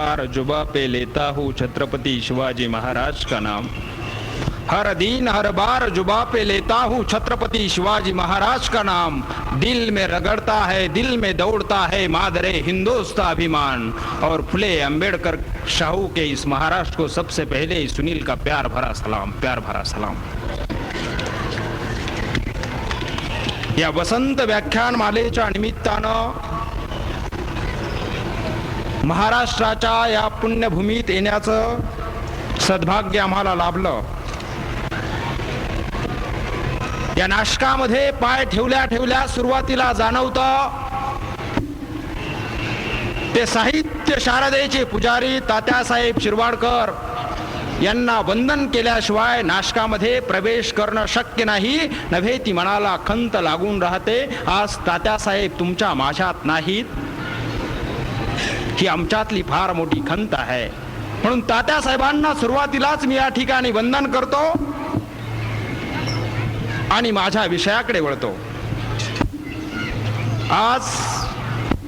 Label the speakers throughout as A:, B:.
A: बार जुबा पे लेता हूँ छत्रपति शिवाजी महाराज का नाम। हर दिन हर बार जुबा पे लेता हूँ छत्रपति शिवाजी महाराज का नाम। दिल में रगड़ता है, दिल में दौड़ता है मादरे हिंदुस्तान अभिमान। और फुले अंबेडकर शाहू के इस महाराष्ट्र को सबसे पहले सुनील का प्यार भरा सलाम, प्यार भरा सलाम। या वसंत व्याख्यान मालेच्या निमित्तानं महाराष्ट्राच्या या पुण्यभूमीत येण्याचं सद्भाग्य आम्हाला लाभलं। या नाशकामध्ये पाय ठेवल्या ठेवल्या सुरुवातीला जाणवतं ते साहित्य शारदेचे पुजारी तात्यासाहेब शिरवाडकर यांना वंदन केल्याशिवाय नाशकामध्ये प्रवेश करणं शक्य नाही नव्हे ती मनाला खंत लागून राहते। आज तात्यासाहेब तुमच्या माझ्यात नाहीत ही आमच्यातली फार मोठी खंत आहे। म्हणून तात्यासाहेबांना सुरुवातीलाच मी या ठिकाणी वंदन करतो आणि माझ्या विषयाकडे वळतो। आज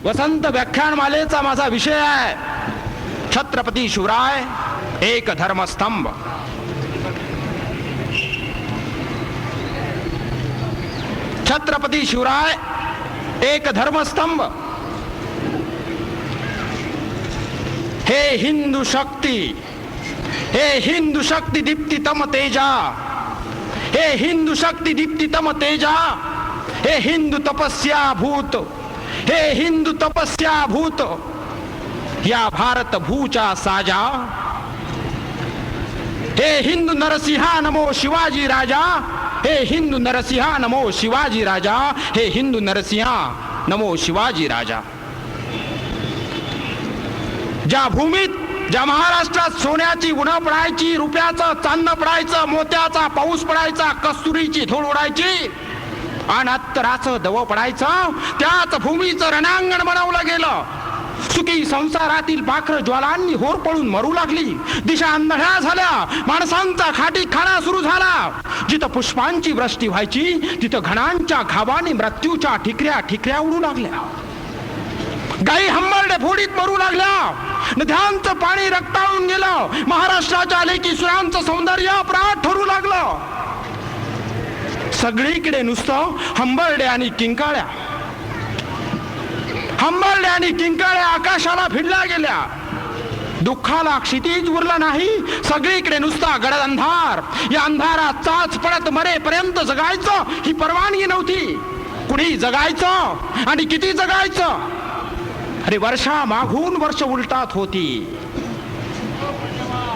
A: वसंत व्याख्यानमालेचा माझा विषय आहे छत्रपती शिवराय एक धर्मस्तंभ। छत्रपती शिवराय एक धर्मस्तंभ। हे हिंदू शक्ती, हे हिंदू शक्ती दीप्तितम तेजा, हे हिंदू शक्ती दीप्तितम तेजा, हे हिंदू तपस्या भूत, हे हिंदू तपस्या भूत या भारत भूचा साजा। हे हिंदू नरसिंहा नमो शिवाजी राजा, हे हिंदू नरसिंहा नमो शिवाजी राजा, हे हिंदू नरसिंहा नमो शिवाजी राजा। ज्या भूमीत ज्या महाराष्ट्रात सोन्याची उन्हा पडायची, रुपयाचं चांदणं पडायचं, मोत्याचा पाऊस पडायचा, कस्तुरीची धूळ उडायची आणि अत्तराचं दव पडायचं, त्याच भूमीचं रणांगण बनवलं गेलं। सुखी संसारातील पाखर ज्वालांनी होरपळून मरू लागली, दिशा अंधळ्या झाल्या, माणसांचा खाटी खाणा सुरू झाला। जिथं पुष्पांची वृष्टी व्हायची तिथं घणांच्या घावाने मृत्यूच्या ठिकऱ्या ठिकऱ्या उडू लागल्या। गाई हंबरडे फोडीत मरू लागल्या, नद्यांचं पाणी रक्ताळून गेलं, महाराष्ट्राच्या लेकी सुरांचं सौंदर्य अपराध ठरू लागलं। सगळीकडे नुसतं हंबरडे आणि किंकाळ्या, हंबरडे आणि किंकाळ्या आकाशाला भिडल्या गेल्या। दुःखाला क्षितिज उरलं नाही, सगळीकडे नुसता गडद अंधार। या अंधारात चाच पडत मरेपर्यंत जगायचं ही परवानगी नव्हती। कुणी जगायचं आणि किती जगायचं? अरे वर्षा मागून वर्ष उलटात होती।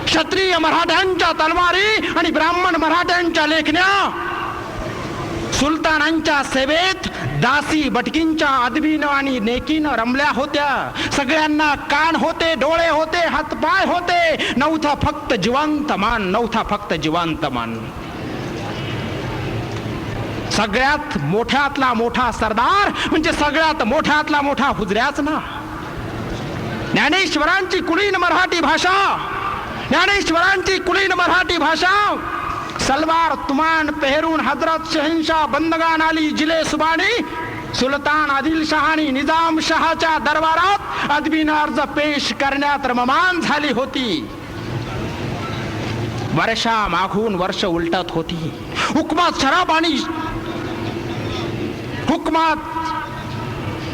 A: क्षत्रिय मराठ्यांच्या तलवारी आणि ब्राह्मण मराठ्यांच्या लेखण्या, सुलतानांच्या सेवेत दासी भटकींच्या अदबीनं आणि नेकीनं रमल्या होत्या। सगळ्यांना कान होते, डोळे होते, हातपाय होते, नव्हता फक्त जिवंत मान, नव्हता फक्त जिवंत मान। सगळ्यात मोठ्यातला मोठा सरदार म्हणजे सगळ्यात मोठ्यातला मोठा हुजऱ्याच ना। ज्ञानेश्वरांची कुलीन मराठी भाषा, ज्ञानेश्वरांची कुलीन मराठी भाषा, सलवार तुमान पेहरून हजरत शहनशाह बंदगान आली जिले सुबानी, सुलतान आदिलशहानी निजाम शहाच्या दरबारात अदबीन अर्ज पेश करण्यात रममान झाली होती। वर्षा मागून वर्ष उलटत होती। हुकमात शराब आणि हुकमात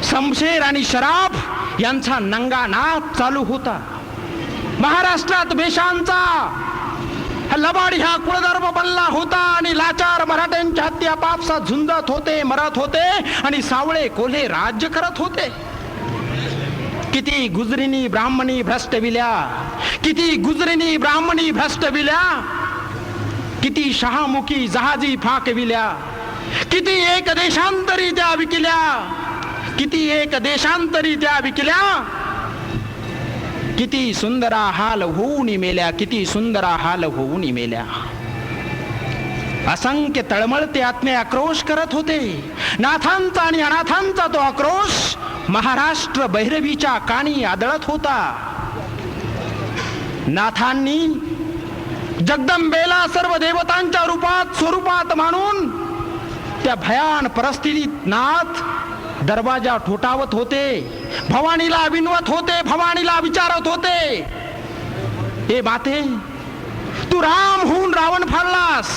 A: शमशेर आणि शराब यांचा नंगा नाच चालू होता। महाराष्ट्रात बेशांचा लबाड ह्या कुळधर्म बनला होता आणि लाचार मराठ्यांच्या हत्ती आपापसात झुंजत होते, मरत होते आणि सावळे कोल्हे राज्य करत होते। किती गुजरीनी ब्राह्मणी भ्रष्ट विल्या, किती गुजरीनी ब्राह्मणी भ्रष्ट विल्या, किती शहामुखी जहाजी फाकविल्या, किती एक देशांतरी त्या विकल्या, किती एक देशांतरी त्या विकल्या, किती सुंदरा हाल होऊन मेल्या, किती सुंदरा हाल होऊन मेल्या। असंख्य तळमळते आत्मे आक्रोश करत होते। नाथांचा आणि अनाथांचा तो आक्रोश महाराष्ट्र भैरवीच्या कानी आदळत होता। नाथांनी जगदंबेला सर्व देवतांच्या रूपात स्वरूपात मानून त्या भयान परिस्थितीत नाथ दरवाजा ठोठावत होते, भवानीला विनवत होते, भवानीला विचारत होते, ए माते तू राम होऊन रावण फाडलास,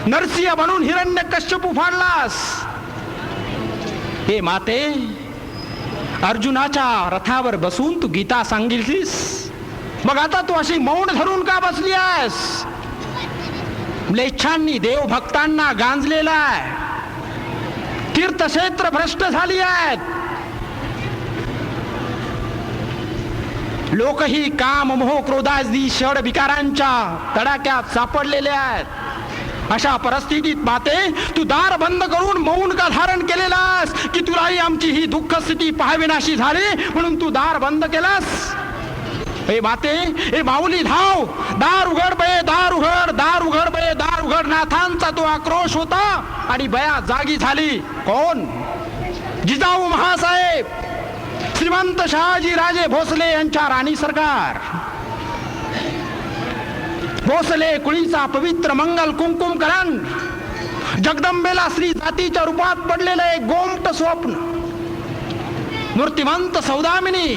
A: नरसिंह बनून हिरण्यकश्यपू फाडलास, हे माते अर्जुनाच्या रथावर बसून तू गीता सांगितलीस, मग आता तू अशी मौन धरून का बसली आहेस? म्लेच्छांनी देव भक्तांना गांजलेला आहे, तीर्थक्षेत्र भ्रष्ट झाली आहेत, लोकही काम मोह क्रोधादी षड विकारांच्या तडाख्यात सापडलेले आहेत. अशा परिस्थितीत माते तू दार बंद करून मौन का धारण केलेलास की तुलाही आमची ही दुःख स्थिती पाहावीनाशी झाली म्हणून तू दार बंद केलास? हे माते, हे माऊली धाव, दार उघड बये, दार उघड, दार उघड बये, दार उघड. नाथांचा तो आक्रोश होता आणि बया जागी झाली. कोण? जिजाऊ महासाहेब, श्रीमंत शहाजी राजे भोसले यांच्या राणी सरकार. भोसले कुळीचा पवित्र मंगल कुंकुम करण, जगदंबेला श्री जातीच्या रूपात पडलेलं एक गोमट स्वप्न, मूर्तिमंत सौदामिनी,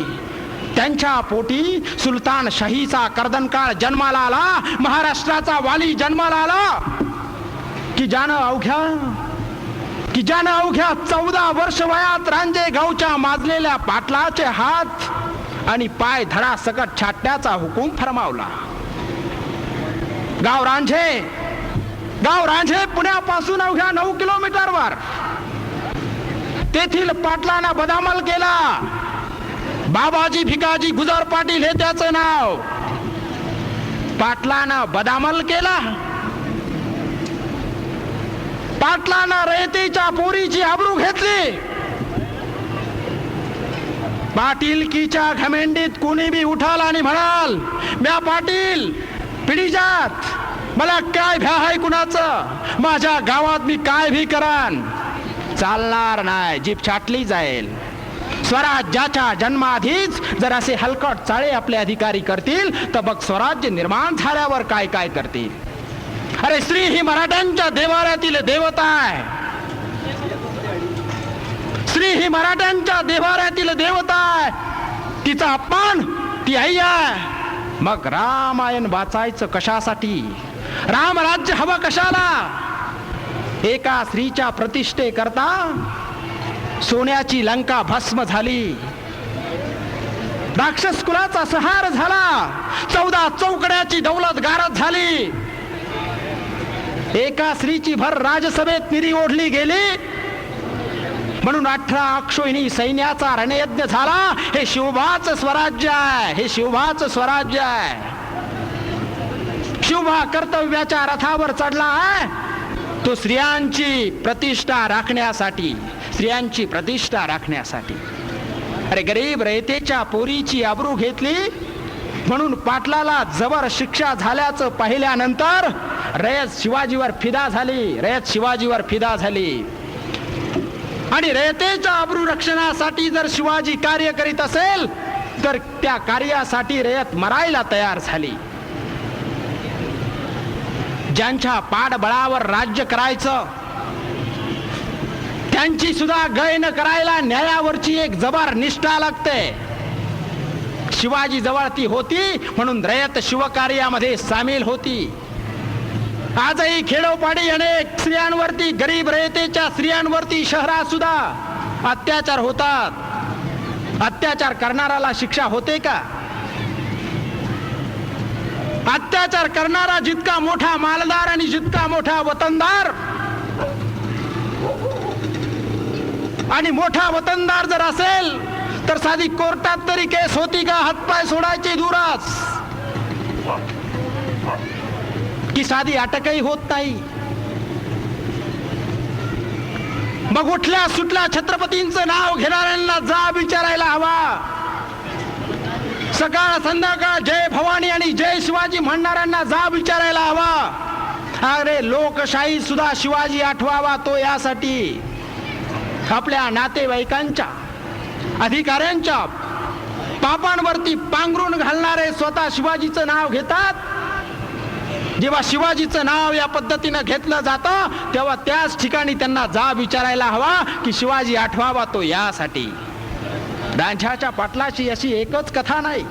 A: त्यांच्या पोटी सुलतान शाहीचा कर्दनकाळ जन्माला आला, महाराष्ट्राचा वाली जन्माला आला, की ज्यानं अवघ्या 14 वर्ष वयात रांजे गावच्या माजलेल्या पाटलाचे हात आणि पाय धडा सकट छाटण्याचा हुकूम फरमावला. गाव रांझे पुण्यापासून अवघ्या 9 किलोमीटरवर. तेथील पाटलांना बदामल केला. बाबाजी भिकाजी गुजर पाटील हे त्याचं नाव. पाटलांना बदामल केला. पाटलांना रयतेच्या पोरीची आबरू घेतली. पाटीलकीच्या घमेंडीत कोणी बी उठाल आणि म्हणाल, म्या पाटील पिढीजात, मला काय भ्या आहे कुणाचं, माझ्या गावात मी काय भी करान, चालणार नाही, जीभ छाटली जाईल. स्वराज्याच्या जन्माआधीच जर असे हलकट चाळे आपले अधिकारी करतील तर मग स्वराज्य निर्माण झाल्यावर काय काय करतील. अरे स्त्री ही मराठ्यांच्या देवाऱ्यातील देवता आहे. स्त्री ही मराठ्यांच्या देवाऱ्यातील देवता आहे. तिचा अपमान ती आई आहे. मग रामायण वाचायचं कशासाठी, रामराज्य हवं कशाला? एका स्त्रीच्या प्रतिष्ठे करता सोन्याची लंका भस्म झाली, राक्षस कुलाचा संहार झाला, 14 चौकड्याची दौलत गारत झाली. एका स्त्रीची भर राजसभेत निरी ओढली गेली म्हणून 18 अक्षोहिणी सैन्याचा रणयज्ञ झाला. हे शिवबाचं स्वराज्य आहे, हे शिवबाचं स्वराज्य आहे. शिवबा कर्तव्याच्या रथावर चढला आहे तो स्त्रियांची प्रतिष्ठा राखण्यासाठी, स्त्रियांची प्रतिष्ठा राखण्यासाठी. अरे गरीब रयतेच्या पोरीची आबरू घेतली म्हणून पाटलाला जबर शिक्षा झाल्याचं पाहिल्यानंतर रयत शिवाजीवर फिदा झाली, रयत शिवाजीवर फिदा झाली. आणि रयतेच्या आबरू रक्षणासाठी जर शिवाजी कार्य करीत असेल तर त्या कार्यासाठी रयत मरायला तयार झाली. ज्यांच्या पाठबळावर राज्य करायचं त्यांची सुद्धा गय न करायला न्यायावरची एक जबर निष्ठा लागते. शिवाजी जवळ ती होती म्हणून रयत शिवकार्यामध्ये सामील होती. आजही खेडोपाडी अनेक स्त्रियांवरती, गरीब रयतेच्या स्त्रियांवरती शहरात सुद्धा अत्याचार होतात. अत्याचार करणाऱ्याला शिक्षा होते का? अत्याचार करणारा जितका मोठा मालदार आणि जितका मोठा वतनदार, आणि मोठा वतनदार जर असेल तर साधी कोर्टात तरी केस होती का? हातपाय सोडायचे दूरच, की साधी अटकही होत नाही. मग उठल्या सुटल्या छत्रपतींचं नाव घेणाऱ्यांना जाब विचारायला हवा. सकाळ संध्याकाळ जय भवानी आणि जय शिवाजी म्हणणाऱ्यांना जाब विचारायला हवा. अरे लोकशाही सुद्धा शिवाजी आठवावा तो यासाठी आपल्या नातेवाईकांच्या, अधिकाऱ्यांच्या पापांवरती पांघरून घालणारे स्वतः शिवाजीचं नाव घेतात. जेव्हा शिवाजीचं नाव या पद्धतीनं घेतलं जातं तेव्हा त्याच ठिकाणी त्यांना जाब विचारायला हवा की शिवाजी आठवावा तो यासाठी. रांझ्याच्या पाटलाची अशी एकच कथा नाही.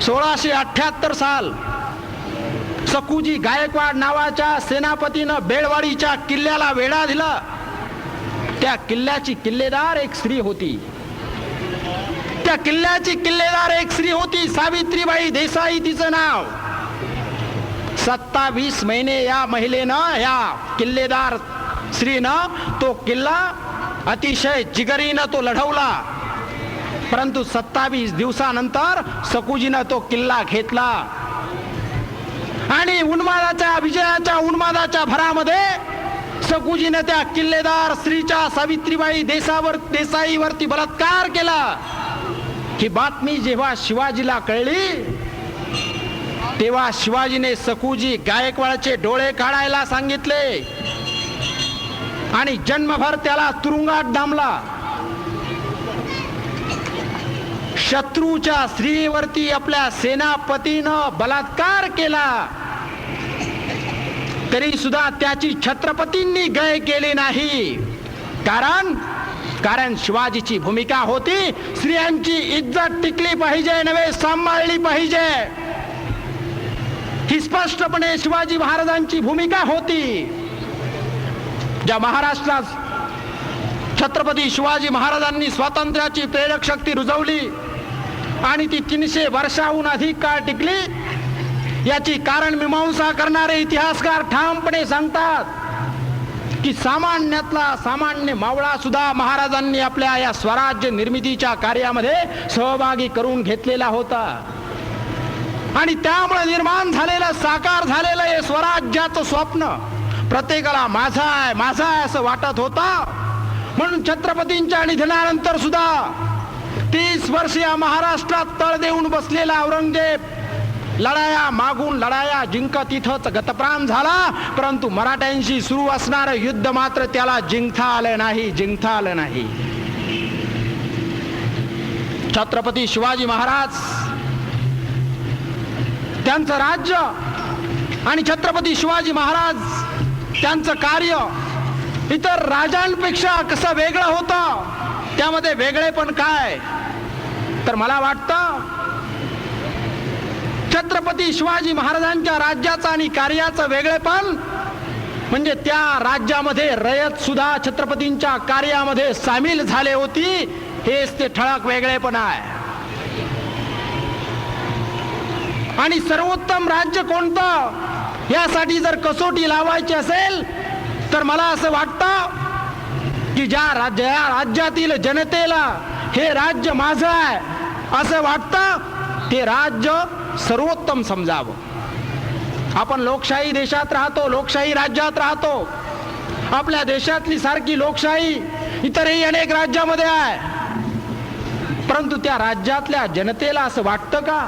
A: 1678 साल सकूजी गायकवाड नावाच्या सेनापतीनं बेळवाडीच्या किल्ल्याला वेढा दिला. त्या किल्ल्याची किल्लेदार एक स्त्री होती. त्या किल्ल्याची किल्लेदार एक स्त्री होती, सावित्रीबाई देसाई तिचं नाव. 27 महिने या महिलेनं, या किल्लेदार स्त्रीनं तो किल्ला अतिशय जिगरीनं तो लढवला. परंतु 27 दिवसानंतर सकूजीनं तो किल्ला घेतला आणि उन्मादाच्या विजयाच्या उन्मादाच्या भरामध्ये सकूजीने त्या किल्लेदार स्त्रीच्या सावित्रीबाई देसाईवरती बलात्कार केला. ही बातमी जेव्हा शिवाजीला कळली तेव्हा शिवाजीने सकूजी गायकवाडचे डोळे काढायला सांगितले आणि जन्मभर त्याला तुरुंगात डांबला. शत्रूच्या स्त्रीवरती आपल्या सेनापतीनं बलात्कार केला तरी सुद्धा त्याची छत्रपतींनी गय केली नाही. कारण शिवाजीची भूमिका होती स्त्रियांची इज्जत टिकली पाहिजे नव्हे सांभाळली पाहिजे. ही स्पष्टपणे शिवाजी महाराजांची भूमिका होती. ज्या महाराष्ट्रात छत्रपती शिवाजी महाराजांनी स्वातंत्र्याची प्रेरक शक्ती रुजवली आणि ती 300 वर्षाहून अधिक काळ टिकली, याची कारण मीमांसा करणारे इतिहासकार ठामपणे सांगतात की सामान्यातला सामान्य मावळा सुद्धा महाराजांनी आपल्या या स्वराज्य निर्मितीच्या कार्यामध्ये सहभागी करून घेतलेला होता. आणि त्यामुळे निर्माण झालेलं, साकार झालेलं हे स्वराज्याचं स्वप्न प्रत्येकाला माझा आहे असं वाटत होता. म्हणून छत्रपतींच्या निधनानंतर सुद्धा 30 वर्ष या महाराष्ट्रात तळ देऊन बसलेला औरंगजेब लढाया मागून लढाया जिंकत इथंच गतप्राण झाला. परंतु मराठ्यांशी सुरू असणारं युद्ध मात्र त्याला जिंकता आलं नाही. छत्रपती शिवाजी महाराज त्यांचं राज्य आणि छत्रपती शिवाजी महाराज त्यांचं कार्य इतर राजांपेक्षा कसं वेगळं होतं. त्यामध्ये वेगळेपण काय तर मला वाटतं छत्रपती शिवाजी महाराजांच्या राज्याचं आणि कार्याचं वेगळेपण म्हणजे त्या राज्यामध्ये रयत सुद्धा छत्रपतींच्या कार्यामध्ये सामील झाले होती. हेच ते ठळक वेगळेपण आहे. आणि सर्वोत्तम राज्य कोणतं यासाठी जर कसोटी लावायची असेल तर मला असं वाटतं की ज्या राज्यातील जनतेला हे राज्य माझं आहे असं वाटतं ते राज्य सर्वोत्तम समजावं. आपण लोकशाही देशात राहतो, लोकशाही राज्यात राहतो. आपल्या देशातली सारखी लोकशाही इतरही अनेक राज्यामध्ये आहे. परंतु त्या राज्यातल्या जनतेला असं वाटतं का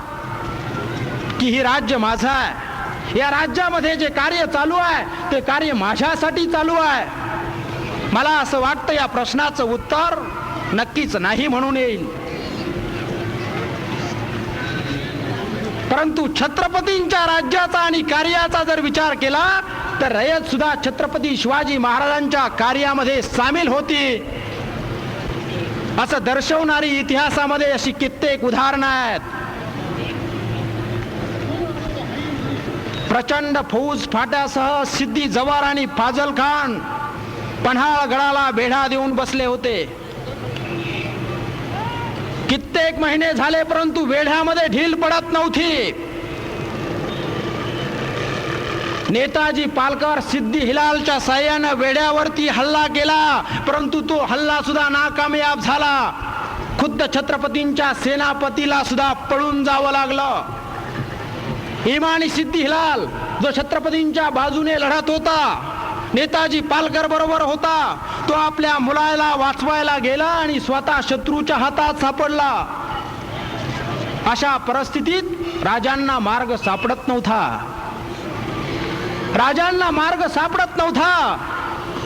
A: की हे राज्य माझं आहे, या राज्यामध्ये जे कार्य चालू आहे ते कार्य माझ्यासाठी चालू आहे? मला असं वाटतं या प्रश्नाचं उत्तर नक्कीच नाही म्हणून येईल. परंतु छत्रपतींच्या राज्याचा आणि कार्याचा जर विचार केला तर रयत सुद्धा छत्रपती शिवाजी महाराजांच्या कार्यामध्ये सामील होती असं दर्शवणारी इतिहासामध्ये अशी कित्येक उदाहरणं आहेत. प्रचंड फौज फाट्यासह सिद्धी जवार आणि फाजल खान पन्हाळगडाला वेढा देऊन बसले होते. कित्येक महिने झाले परंतु वेढ्यामध्ये ढील पडत नव्हती. नेताजी पालकर सिद्धी हिलालच्या साह्यानं वेढ्यावरती हल्ला केला परंतु तो हल्ला सुद्धा नाकामयाब झाला. खुद्द छत्रपतींच्या सेनापतीला सुद्धा पळून जावं लागलं. इमानी सिद्धी हिलाल जो छत्रपतींच्या बाजूने लढत होता, नेताजी पालकर बरोबर होता, तो आपल्या मुलाला वाचवायला गेला आणि स्वतः शत्रूच्या हातात सापडला. अशा परिस्थितीत राजांना मार्ग सापडत नव्हता.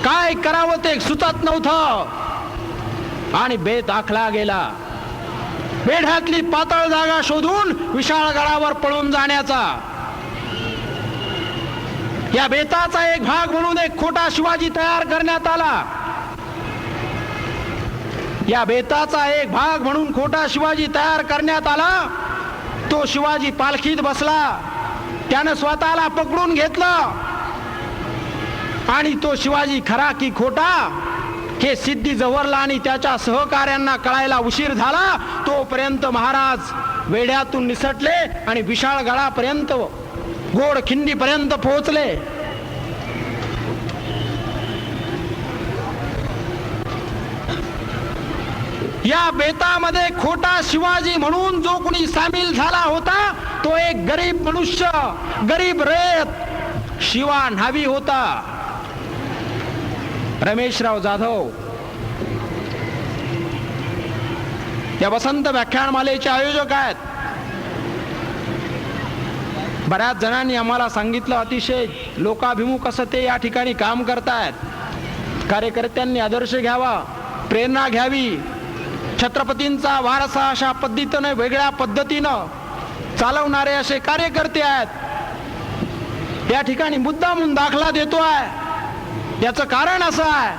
A: काय करावं ते सुचत नव्हतं आणि बेत आखला गेला. वेढ्यातली पातळ जागा शोधून विशाळगडावर पळून जाण्याचा. या बेताचा एक भाग म्हणून एक खोटा शिवाजी तयार करण्यात आला. या बेताचा एक भाग म्हणून खोटा शिवाजी तयार करण्यात आला. तो शिवाजी पालखीत बसला, त्यानं स्वतःला पकडून घेतलं आणि तो शिवाजी खरा की खोटा हे सिद्धी जवरला आणि त्याच्या सहकार्यांना कळायला उशीर झाला. तोपर्यंत महाराज वेढ्यातून निसटले आणि विशाळ गडापर्यंत घोडखिंडीपर्यंत पोहोचले. या बेतामध्ये खोटा शिवाजी म्हणून जो कोणी सामील झाला होता तो एक गरीब मनुष्य, गरीब रयत शिवा न्हावी होता. रमेशराव जाधव या वसंत व्याख्यानमालेचे आयोजक आहेत. बऱ्याच जणांनी आम्हाला सांगितलं अतिशय लोकाभिमुख असं ते या ठिकाणी काम करतायत. कार्यकर्त्यांनी आदर्श घ्यावा, प्रेरणा घ्यावी. छत्रपतींचा वारसा अशा पद्धतीने वेगळ्या पद्धतीनं चालवणारे असे कार्यकर्ते आहेत. या ठिकाणी मुद्दामून दाखला देतोय. याचं कारण असं आहे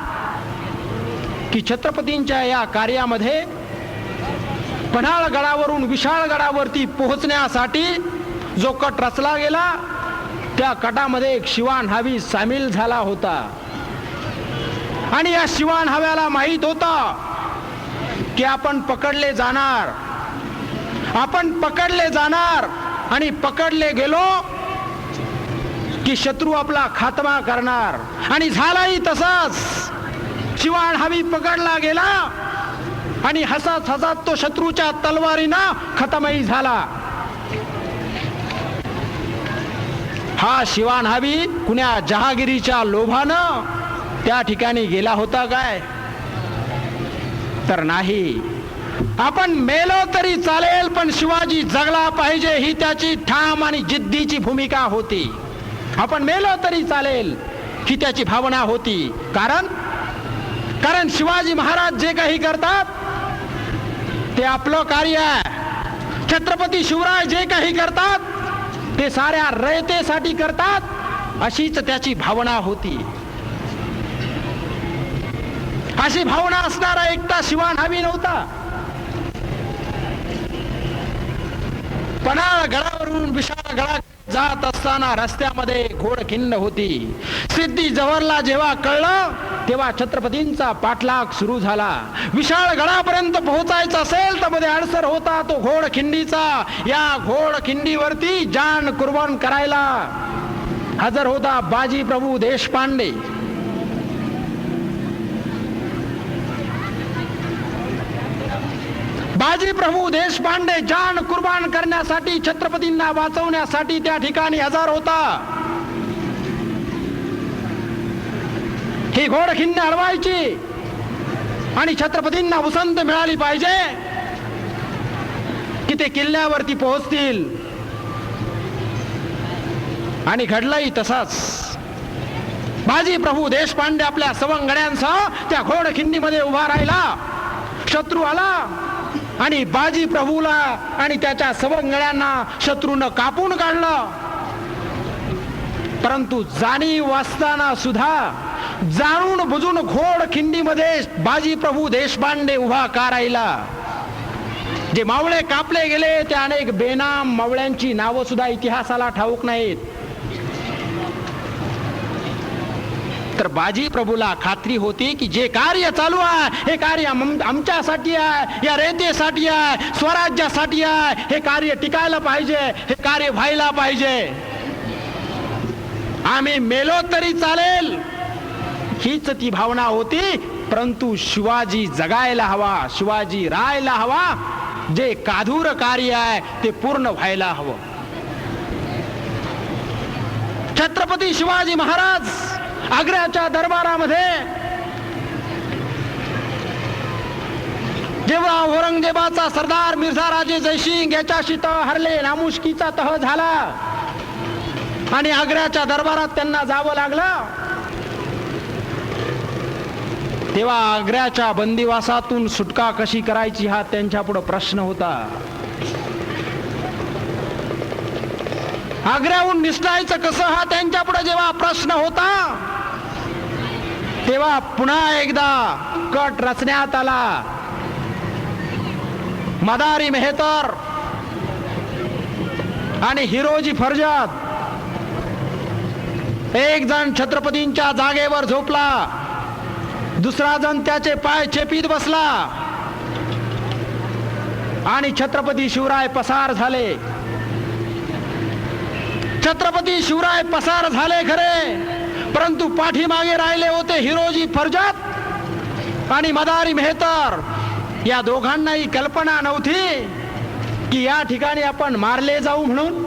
A: की छत्रपतींच्या या कार्यामध्ये पन्हाळ गडावरून विशाळ गडावरती पोहोचण्यासाठी जो कट रचला गेला त्या कटामध्ये एक शिवा न्हावी सामील झाला होता. आणि या शिवा न्हाव्याला माहित होता की आपण पकडले जाणार, आपण पकडले जाणार आणि पकडले गेलो की शत्रू आपला खात्मा करणार. आणि झालाही तसाच. शिवा न्हावी पकडला गेला आणि हसत हसत तो शत्रूच्या तलवारीनं खतमही झाला. हा शिवा न्हावी कुण्या जहागिरीच्या लोभानं त्या ठिकाणी गेला होता काय? तर नाही. आपण मेलो तरी चालेल पण शिवाजी जगला पाहिजे ही त्याची ठाम आणि जिद्दीची भूमिका होती. आपण मेलो तरी चालेल ही त्याची भावना होती. कारण शिवाजी महाराज जे काही करतात ते आपलं कार्य आहे. छत्रपती शिवराय जे काही करतात ते साऱ्या रयतेसाठी करतात अशीच त्याची भावना होती. अशी भावना असणारा एकटा शिवा न्हावी नव्हता. पन्हाळ गडावरून विशाळ गडा जात असताना रस्त्यामध्ये घोडखिंड होती. सिद्धी जवरला जेव्हा कळलं तेव्हा छत्रपतींचा पाठलाग सुरू झाला. विशाळ गडापर्यंत पोहोचायचं असेल तर मध्ये अडसर होता तो घोडखिंडीचा. या घोडखिंडीवरती जान कुर्बान करायला हजर होता बाजी प्रभू देशपांडे. बाजी प्रभू देशपांडे जान कुर्बान करण्यासाठी, छत्रपतींना वाचवण्यासाठी त्या ठिकाणी हजर होता. ही घोडखिंडी अडवायची आणि छत्रपतींना उसंत मिळाली पाहिजे की ते किल्ल्यावरती पोहोचतील. आणि घडलंही तसाच. बाजी प्रभू देशपांडे आपल्या सवंगड्यांसह त्या घोडखिंडीमध्ये उभा राहिला. शत्रू आला आणि बाजी प्रभूला आणि त्याच्या सवंगड्यांना शत्रूनं कापून काढलं. परंतु जाणीव असताना सुद्धा जाणून बुजून घोडखिंडीमध्ये बाजी प्रभू देशपांडे उभा का राहिला. जे मावळे कापले गेले ते अनेक बेनाम मावळ्यांची नावं सुद्धा इतिहासाला ठाऊक नाहीत. तर बाजी प्रभूला खात्री होती की जे कार्य चालू आहे हे कार्य आमच्यासाठी आहे, या रयतेसाठी आहे, स्वराज्यासाठी आहे. हे कार्य टिकायला पाहिजे, हे कार्य व्हायला पाहिजे. आम्ही मेलो तरी चालेल हीच ती भावना होती. परंतु शिवाजी जगायला हवा, शिवाजी राहायला हवा. जे काधूर कार्य आहे ते पूर्ण व्हायला हवं. छत्रपती शिवाजी महाराज आग्र्याच्या दरबारामध्ये जेव्हा औरंगजेबाचा सरदार मिर्झा राजे जयसिंग याच्याशी तह हरले, नामुष्कीचा तह झाला आणि आग्र्याच्या दरबारात त्यांना जावं लागलं, तेव्हा आग्र्याच्या बंदिवासातून सुटका कशी करायची हा त्यांच्या पुढे प्रश्न होता. आग्र्याहून निसटायचं कसं हा त्यांच्यापुढे जेव्हा प्रश्न होता, तेव्हा पुन्हा एकदा कट रचण्यात आला. मदारी मेहतर आणि हिरोजी फर्जद, एक जण छत्रपतींच्या जागेवर झोपला, दुसरा जण त्याचे पाय चेपीत बसला आणि छत्रपती शिवराय पसार झाले. छत्रपती शिवराय पसार झाले खरे, परंतु पाठीमागे राहिले होते हिरोजी फर्जद आणि मदारी मेहतर. या दोघांनाही कल्पना नव्हती की या ठिकाणी आपण मारले जाऊ म्हणून.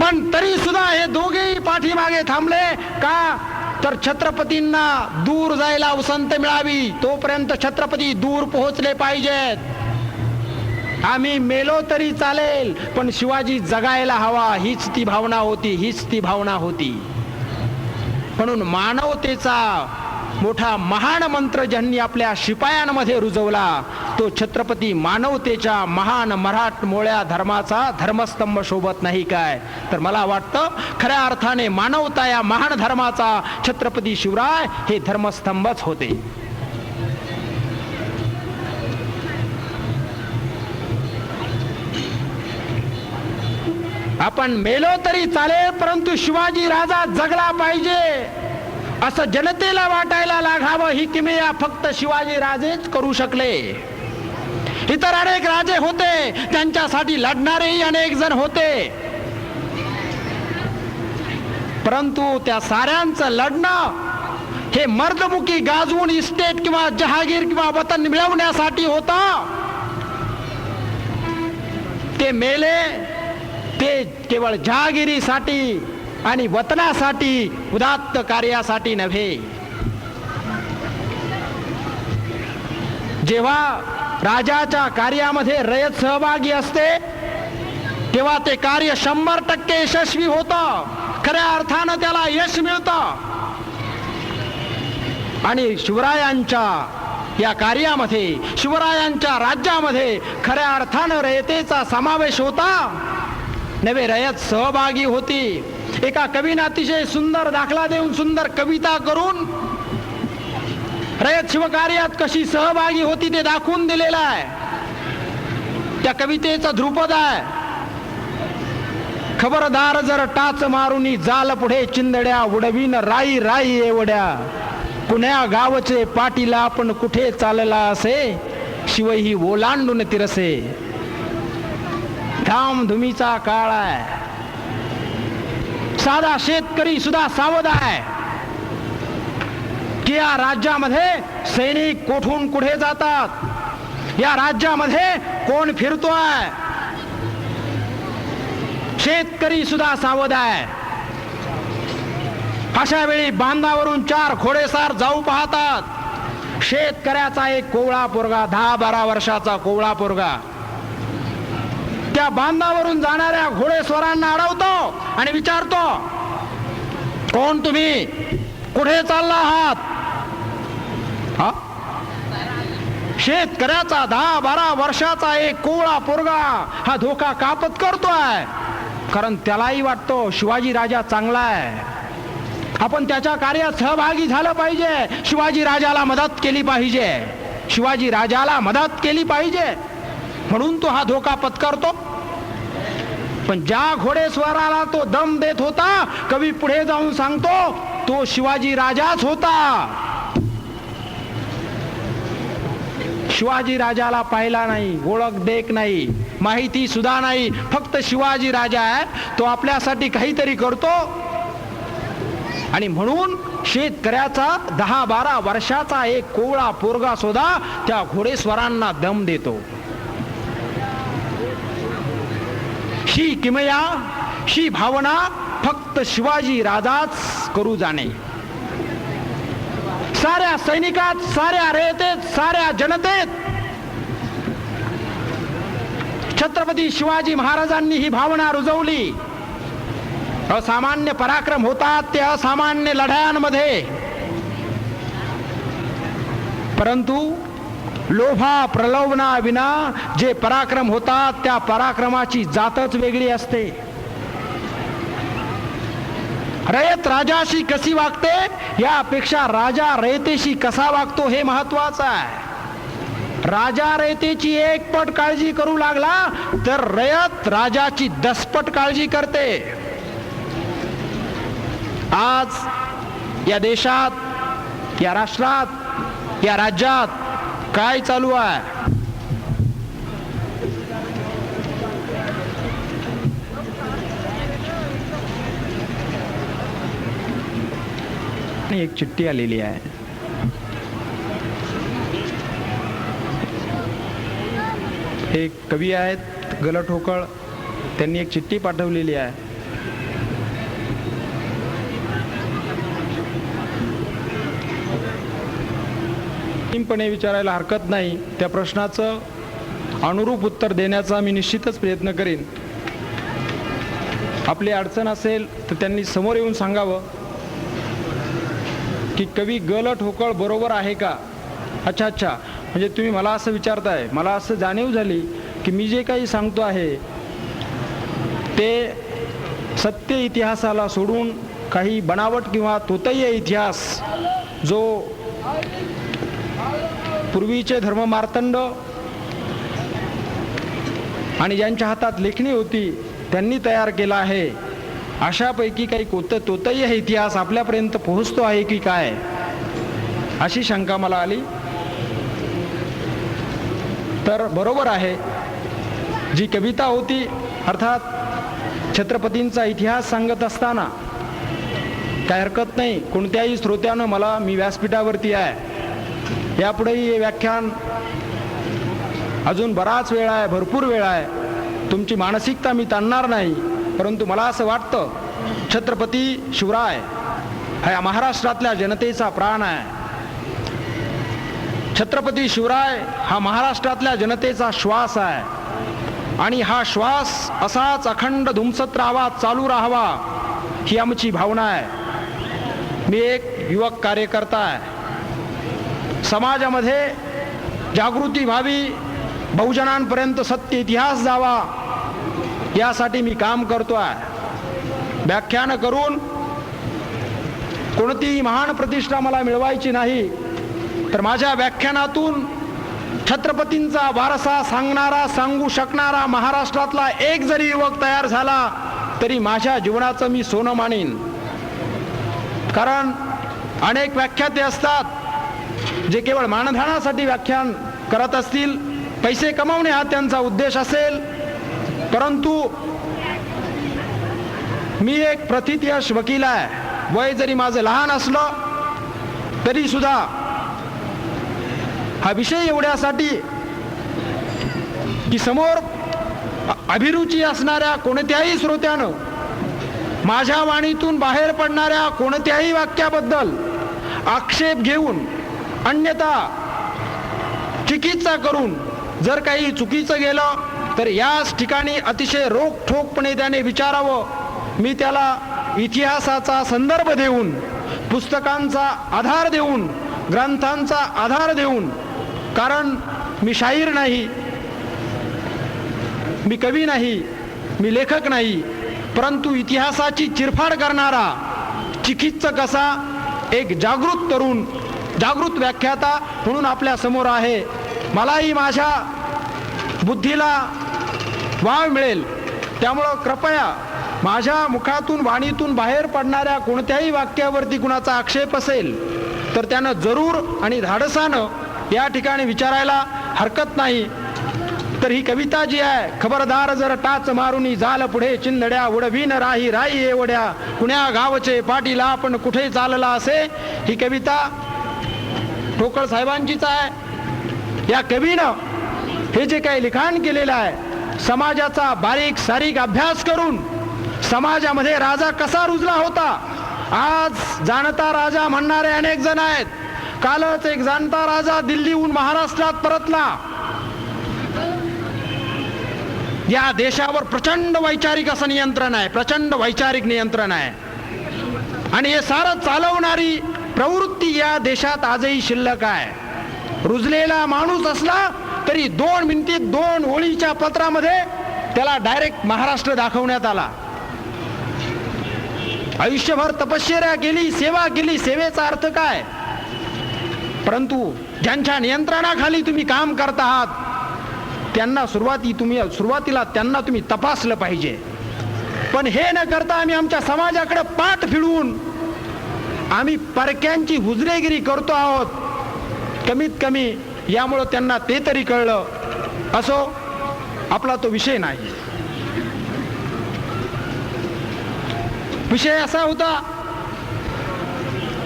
A: पण तरी सुद्धा हे दोघेही पाठीमागे थांबले का, तर छत्रपतींना दूर जायला उसंत मिळावी, तोपर्यंत छत्रपती दूर पोहोचले पाहिजेत. आम्ही मेलो तरी चालेल, पण शिवाजी जगायला हवा, हीच ती भावना होती, हीच ती भावना होती. म्हणून मानवतेचा मोठा महान मंत्र ज्यांनी आपल्या शिपायांमध्ये रुजवला, तो छत्रपती मानवतेच्या महान मराठमोळ्या धर्माचा धर्मस्तंभ शोभत नाही काय. तर मला वाटतं खऱ्या अर्थाने मानवता या महान धर्माचा छत्रपती शिवराय हे धर्मस्तंभच होते. आपण मेलो तरी चालेल, परंतु शिवाजी राजा जगला पाहिजे असं जनतेला वाटायला लागावं, ही किमया फक्त शिवाजी राजेच करू शकले. इतर अनेक राजे होते, त्यांच्यासाठी लढणारेही अनेक जण होते, परंतु त्या साऱ्यांचं लढणं हे मर्दमुखी गाजवून इस्टेट किंवा जहागीर किंवा वतन मिळवण्यासाठी होतं. ते मेले ते केवळ जहागिरीसाठी आणि वतनासाठी, उदात्त कार्यासाठी नव्हे. जेव्हा राजाच्या कार्यामध्ये रयत सहभागी असते, तेव्हा ते कार्य 100% यशस्वी होतं, खऱ्या अर्थानं त्याला यश मिळतं. आणि शिवरायांच्या या कार्यामध्ये, शिवरायांच्या राज्यामध्ये खऱ्या अर्थानं रयतेचा समावेश होता, नवे रयत सहभागी होती. एका कवीने अतिशय सुंदर दाखला देऊन, सुंदर कविता करून रयत शिवकार्यात कशी सहभागी होती ते दाखवून दिलेलं आहे. त्या कवितेचा ध्रुपद आहे, खबरदार जर टाच मारुनी जाल पुढे चिंदड्या, उडवीन राई राई एवढ्या, कुण्या गावचे पाटीला आपण कुठे चालला असे, शिवही ओलांडून तिरसे. धामधुमीचा काळ आहे, साधा शेतकरी सुद्धा सावध आहे की या राज्यामध्ये सैनिक कोठून कुठे जातात, या राज्यामध्ये कोण फिरतोय. शेतकरी सुद्धा सावध आहे. अशा वेळी बांधावरून 4 घोडेस्वार जाऊ पाहतात. शेतकऱ्याचा एक कोवळा पोरगा, 10-12 वर्षाचा कोवळा पोरगा त्या बांधावरून जाणाऱ्या घोडेस्वारांना अडवतो आणि विचारतो, कोण तुम्ही, कुठे चालला आहात. शेतकऱ्याचा 10-12 वर्षाचा एक कोवळा पोरगा हा धोका कापत करतोय, कारण त्यालाही वाटतो शिवाजी राजा चांगला आहे, आपण त्याच्या कार्यात सहभागी झालं पाहिजे, शिवाजी राजाला मदत केली पाहिजे, शिवाजी राजाला मदत केली पाहिजे, म्हणून तो हा धोका पत्करतो. पण ज्या घोडेस्वाराला तो दम देत होता, कवी पुढे जाऊन सांगतो, तो शिवाजी राजाच होता. शिवाजी राजाला पाहिला नाही, ओळख देख नाही, माहिती सुद्धा नाही, फक्त शिवाजी राजा आहे, तो आपल्यासाठी काहीतरी करतो. आणि म्हणून शेतकऱ्याचा 10-12 वर्षाचा एक कोवळा पोरगा सुद्धा त्या घोडेस्वारांना दम देतो. ही किमया, ही भावना फक्त शिवाजी राजाच करू जाणे. साऱ्या सैनिकात, साऱ्या रयतेत, साऱ्या जनतेत छत्रपती शिवाजी महाराजांनी ही भावना रुजवली. असामान्य पराक्रम होतात ते असामान्य लढायांमध्ये, परंतु लोभा प्रलोभना विना जे पराक्रम होतात त्या पराक्रमाची जातच वेगळी असते. रयत राजाशी कशी वागते यापेक्षा राजा रयतेशी कसा वागतो हे महत्वाचं आहे. राजा रयतेची एक पट काळजी करू लागला तर रयत राजाची 10 पट काळजी करते. आज या देशात, या राष्ट्रात, या राज्यात काय चालू आहे? एक चिठ्ठी आलेली आहे. एक कवी आहेत गल ठोकळ, त्यांनी एक चिठ्ठी पाठवलेली आहे. पण विचारायला हरकत नाही. त्या प्रश्नाचं अनुरूप उत्तर देण्याचा मी निश्चितच प्रयत्न करीन. आपली अडचण असेल तर त्यांनी समोर येऊन सांगावं की कवी गल ठोकळ बरोबर आहे का. अच्छा, म्हणजे तुम्ही मला असं विचारताय. मला असं जाणीव झाली की मी जे काही सांगतो आहे ते सत्य इतिहासाला सोडून काही बनावट किंवा तोतैय इतिहास, जो पूर्वीचे धर्ममार्तंड आणि ज्यांच्या हातात लेखणी होती त्यांनी तयार केला आहे, अशापैकी काही तोतैय इतिहास आपल्यापर्यंत पोहोचतो आहे की काय, अशी शंका मला आली. तर बरोबर आहे, जी कविता होती अर्थात छत्रपतींचा इतिहास सांगत असताना काय हरकत नाही. कोणत्याही श्रोत्यानं मला, मी व्यासपीठावरती आहे, यापुढेही हे व्याख्यान अजून बराच वेळ आहे, भरपूर वेळ आहे. तुमची मानसिकता मी ताणणार नाही, परंतु मला असं वाटतं छत्रपती शिवराय हा या महाराष्ट्रातल्या जनतेचा प्राण आहे. छत्रपती शिवराय हा महाराष्ट्रातल्या जनतेचा श्वास आहे आणि हा श्वास असाच अखंड धुमसत राहावा, चालू राहावा, ही आमची भावना आहे. मी एक युवक कार्यकर्ता आहे. समाजामध्ये जागृती व्हावी, बहुजनांपर्यंत सत्य इतिहास जावा, यासाठी मी काम करतो आहे. व्याख्यान करून कोणतीही महान प्रतिष्ठा मला मिळवायची नाही, तर माझ्या व्याख्यानातून छत्रपतींचा वारसा सांगणारा, सांगू शकणारा महाराष्ट्रातला एक जरी युवक तयार झाला तरी माझ्या जीवनाचं मी सोनं मानीन. कारण अनेक व्याख्याते असतात जे केवळ मानधनासाठी व्याख्यान करत असतील, पैसे कमावणे हा त्यांचा उद्देश असेल. परंतु मी एक प्रथितयश वकील आहे. वय जरी माझं लहान असलं तरी सुद्धा हा विषय एवढ्यासाठी की समोर अभिरुची असणाऱ्या कोणत्याही श्रोत्यानं माझ्या वाणीतून बाहेर पडणाऱ्या कोणत्याही वाक्याबद्दल आक्षेप घेऊन, अन्यथा चिकित्सा करून जर काही चुकीचं गेलं तर याच ठिकाणी अतिशय रोखठोकपणे त्याने विचारावं. मी त्याला इतिहासाचा संदर्भ देऊन, पुस्तकांचा आधार देऊन, ग्रंथांचा आधार देऊन, कारण मी शाहीर नाही, मी कवी नाही, मी लेखक नाही, परंतु इतिहासाची चिरफाड करणारा चिकित्सक असा एक जागृत तरुण, जागृत व्याख्याता म्हणून आपल्या समोर आहे. मलाही माझ्या बुद्धीला वाव मिळेल, त्यामुळं कृपया माझ्या मुखातून, वाणीतून बाहेर पडणाऱ्या कोणत्याही वाक्यावरती कुणाचा आक्षेप असेल तर त्यानं जरूर आणि धाडसानं या ठिकाणी विचारायला हरकत नाही. तर ही कविता जी आहे, खबरदार जर टाच मारुनी जाल पुढे चिंधड्या, उडवीन राही राही एवढ्या, कुण्या गावचे पाटीला आपण कुठे चालला असे, ही कविता ठोकळ साहेबांचीच आहे. या कवीनं हे जे काही लिखाण केलेलं आहे, समाजाचा बारीक सारीक अभ्यास करून समाजामध्ये राजा कसा रुजला होता, आज जाणता राजा म्हणणारे अनेक जण आहेत. कालच एक जाणता राजा दिल्लीहून महाराष्ट्रात परतला. या देशावर प्रचंड वैचारिक असं नियंत्रण आहे, प्रचंड वैचारिक नियंत्रण आहे, आणि हे सारं चालवणारी प्रवृत्ती या देशात आजही शिल्लक आहे. रुजलेला माणूस असला तरी 2 मिनिटात 2 ओळीच्या पत्रामध्ये त्याला डायरेक्ट महाराष्ट्र दाखवण्यात आला. आयुष्यभर तपश्चर्या केली, सेवा केली, सेवेचा अर्थ काय? परंतु ज्यांच्या नियंत्रणाखाली तुम्ही काम करत आहात त्यांना सुरुवातीला त्यांना तुम्ही तपासलं पाहिजे. पण हे न करता आम्ही आमच्या समाजाकडे पाठ फिरवून आम्ही परक्यांची हुजरेगिरी करतो आहोत. कमीत कमी यामुळं त्यांना ते तरी कळलं. असो, आपला तो विषय नाही. विषय असा होता,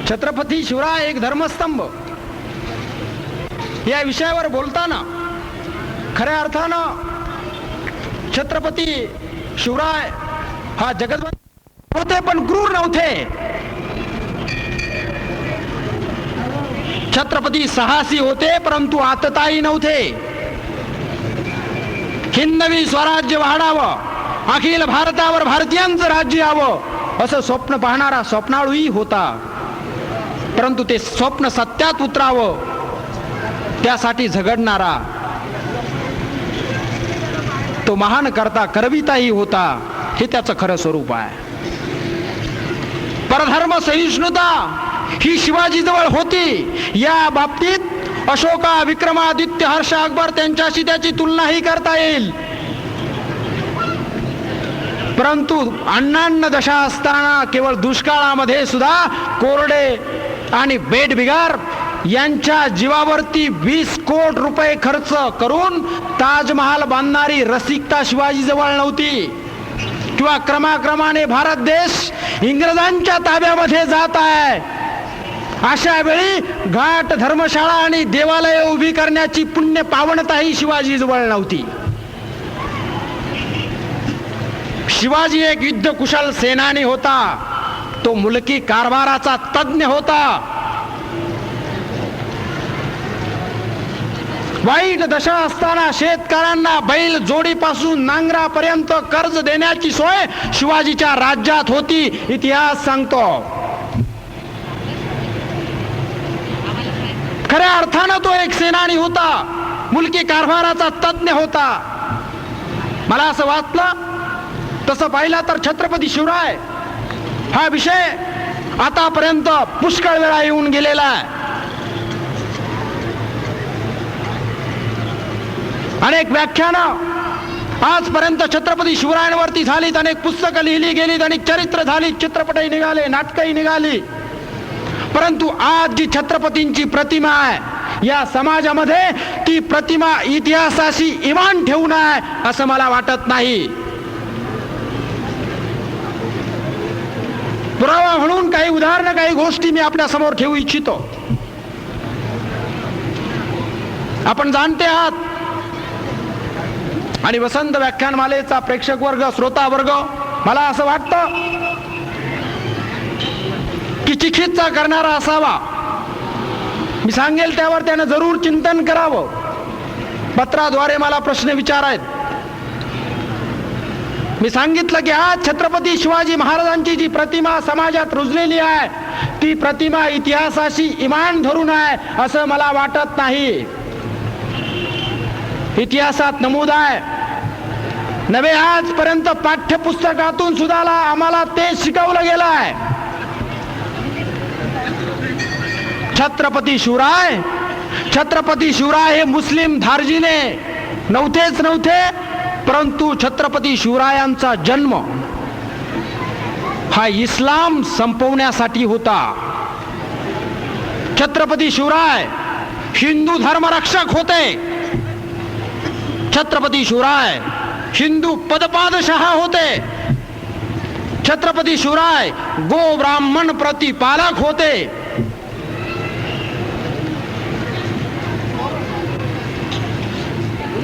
A: छत्रपती शिवराय एक धर्मस्तंभ. या विषयावर बोलताना खऱ्या अर्थानं छत्रपती शिवराय हा जगद्वंश होते, पण क्रूर नव्हते. छत्रपती साहसी होते, परंतु आतताई नव्हते. हिंदवी स्वराज्य वाढावं, अखिल भारतावर भारतीयांचं राज्य यावं असं स्वप्न पाहणारा स्वप्नाळूही होता. परंतु ते स्वप्न सत्यात उतरावं त्यासाठी झगडणारा तो महान करता करविताही होता. हे त्याचं खरं स्वरूप आहे. परधर्म सहिष्णुता ही शिवाजी जवळ होती. या बाबतीत अशोका, विक्रमादित्य, हर्ष, अकबर त्यांच्याशी त्याची तुलनाही करता येईल. परंतु अण्णांना दशा असताना केवळ दुष्काळामध्ये सुद्धा कोरडे आणि बेटबिगार यांच्या जीवावरती 20 कोटी रुपये खर्च करून ताजमहाल बांधणारी रसिकता शिवाजी जवळ नव्हती. किंवा क्रमाक्रमाने भारत देश इंग्रजांच्या ताब्यामध्ये जात आहे. अशा वेळी घाट, धर्मशाळा आणि देवालय उभी करण्याची पुण्य पावनताही शिवाजी जवळ नव्हती. शिवाजी एक युद्ध कुशल सेनानी होता. तो मुलकी कारभाराचा तज्ञ होता. वाईट दशा असताना शेतकऱ्यांना बैल जोडीपासून नांगरापर्यंत कर्ज देण्याची सोय शिवाजीच्या राज्यात होती. इतिहास सांगतो. खऱ्या अर्थानं तो एक सेनानी होता, मुलकी कारभाराचा तज्ञ होता. मला असं वाटलं, तसं पाहिलं तर छत्रपती शिवराय हा विषय आतापर्यंत पुष्कळ वेळा येऊन गेलेला आहे. अनेक व्याख्यानं आजपर्यंत छत्रपती शिवरायांवरती झालीत, अनेक पुस्तकं लिहिली गेलीत, अनेक चरित्र झाली, चित्रपटही निघाले, नाटकही निघाली. परंतु आज जी छत्रपतींची प्रतिमा आहे या समाजामध्ये, ती प्रतिमा इतिहासाशी इमान ठेवून आहे असं मला वाटत नाही. पुरावा म्हणून काही उदाहरणं, काही गोष्टी मी आपल्या समोर ठेवू इच्छितो. आपण जाणते आहात आणि वसंत व्याख्यानमालेचा प्रेक्षक वर्ग, श्रोता वर्ग, मला असं वाटतं की चिकित्सा करणारा असावा. मी सांगेल त्यावर त्यानं जरूर चिंतन करावं. पत्राद्वारे मला प्रश्न विचारायत. मी सांगितलं की आज छत्रपती शिवाजी महाराजांची जी प्रतिमा समाजात रुजलेली आहे, ती प्रतिमा इतिहासाशी इमान धरून आहे असं मला वाटत नाही. इतिहासात नमूद आहे, नव्हे आजपर्यंत पाठ्यपुस्तकातून सुद्धा आम्हाला ते शिकवलं गेलं आहे. छत्रपती शिवराय हे मुस्लिम धार्जिणे नव्हते, परंतु छत्रपती शिवरायांचा जन्म हा इस्लाम संपवण्यासाठी होता. छत्रपती शिवराय हिंदू धर्मरक्षक होते. छत्रपती शिवराय हिंदू पदपादशाह होते. छत्रपती शिवराय गो ब्राह्मण प्रतिपालक होते.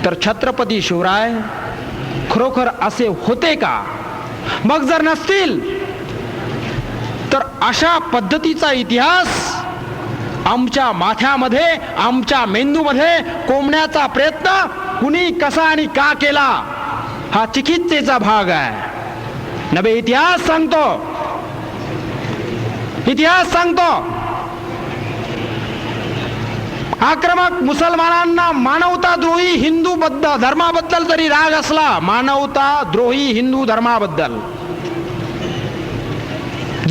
A: तर छत्रपती शिवराय खरोखर असे होते का? मग जर नसतील तर अशा पद्धतीचा इतिहास आमच्या माथ्यामध्ये, आमच्या मेंदूमध्ये कोंबण्याचा प्रयत्न कुणी, कसा आणि का केला हा चिकित्सेचा भाग आहे. नवे इतिहास सांगतो आक्रमक मुसलमानांना मानवताद्रोही हिंदू धर्माबद्दल जरी राग असला, मानवताद्रोही हिंदू धर्माबद्दल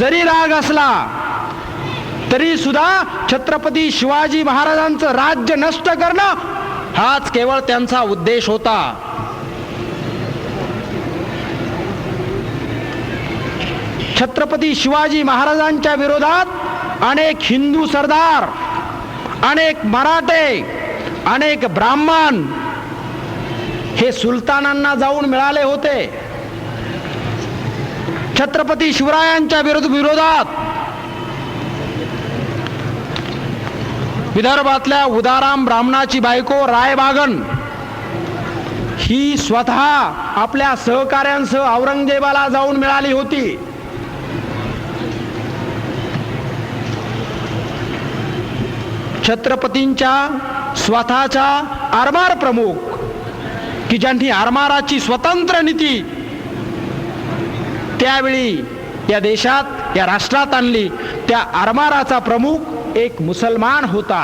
A: जरी राग असला तरी सुद्धा छत्रपती शिवाजी महाराजांचं राज्य नष्ट करणं हाच केवळ त्यांचा उद्देश होता. छत्रपती शिवाजी महाराजांच्या विरोधात अनेक हिंदू सरदार, अनेक मराठे, अनेक ब्राह्मण हे सुलतानांना जाऊन मिळाले होते. छत्रपती शिवरायांच्या विरोधात विदर्भातल्या उदाराम ब्राह्मणाची बायको रायबागन ही स्वतः आपल्या सहकाऱ्यांसह औरंगजेबाला जाऊन मिळाली होती. छत्रपतींच्या स्वतःच्या आरमार प्रमुख की ज्यांनी आरमाराची स्वतंत्र नीती त्यावेळी या देशात, या राष्ट्रात आणली, त्या आरमाराचा प्रमुख एक मुसलमान होता.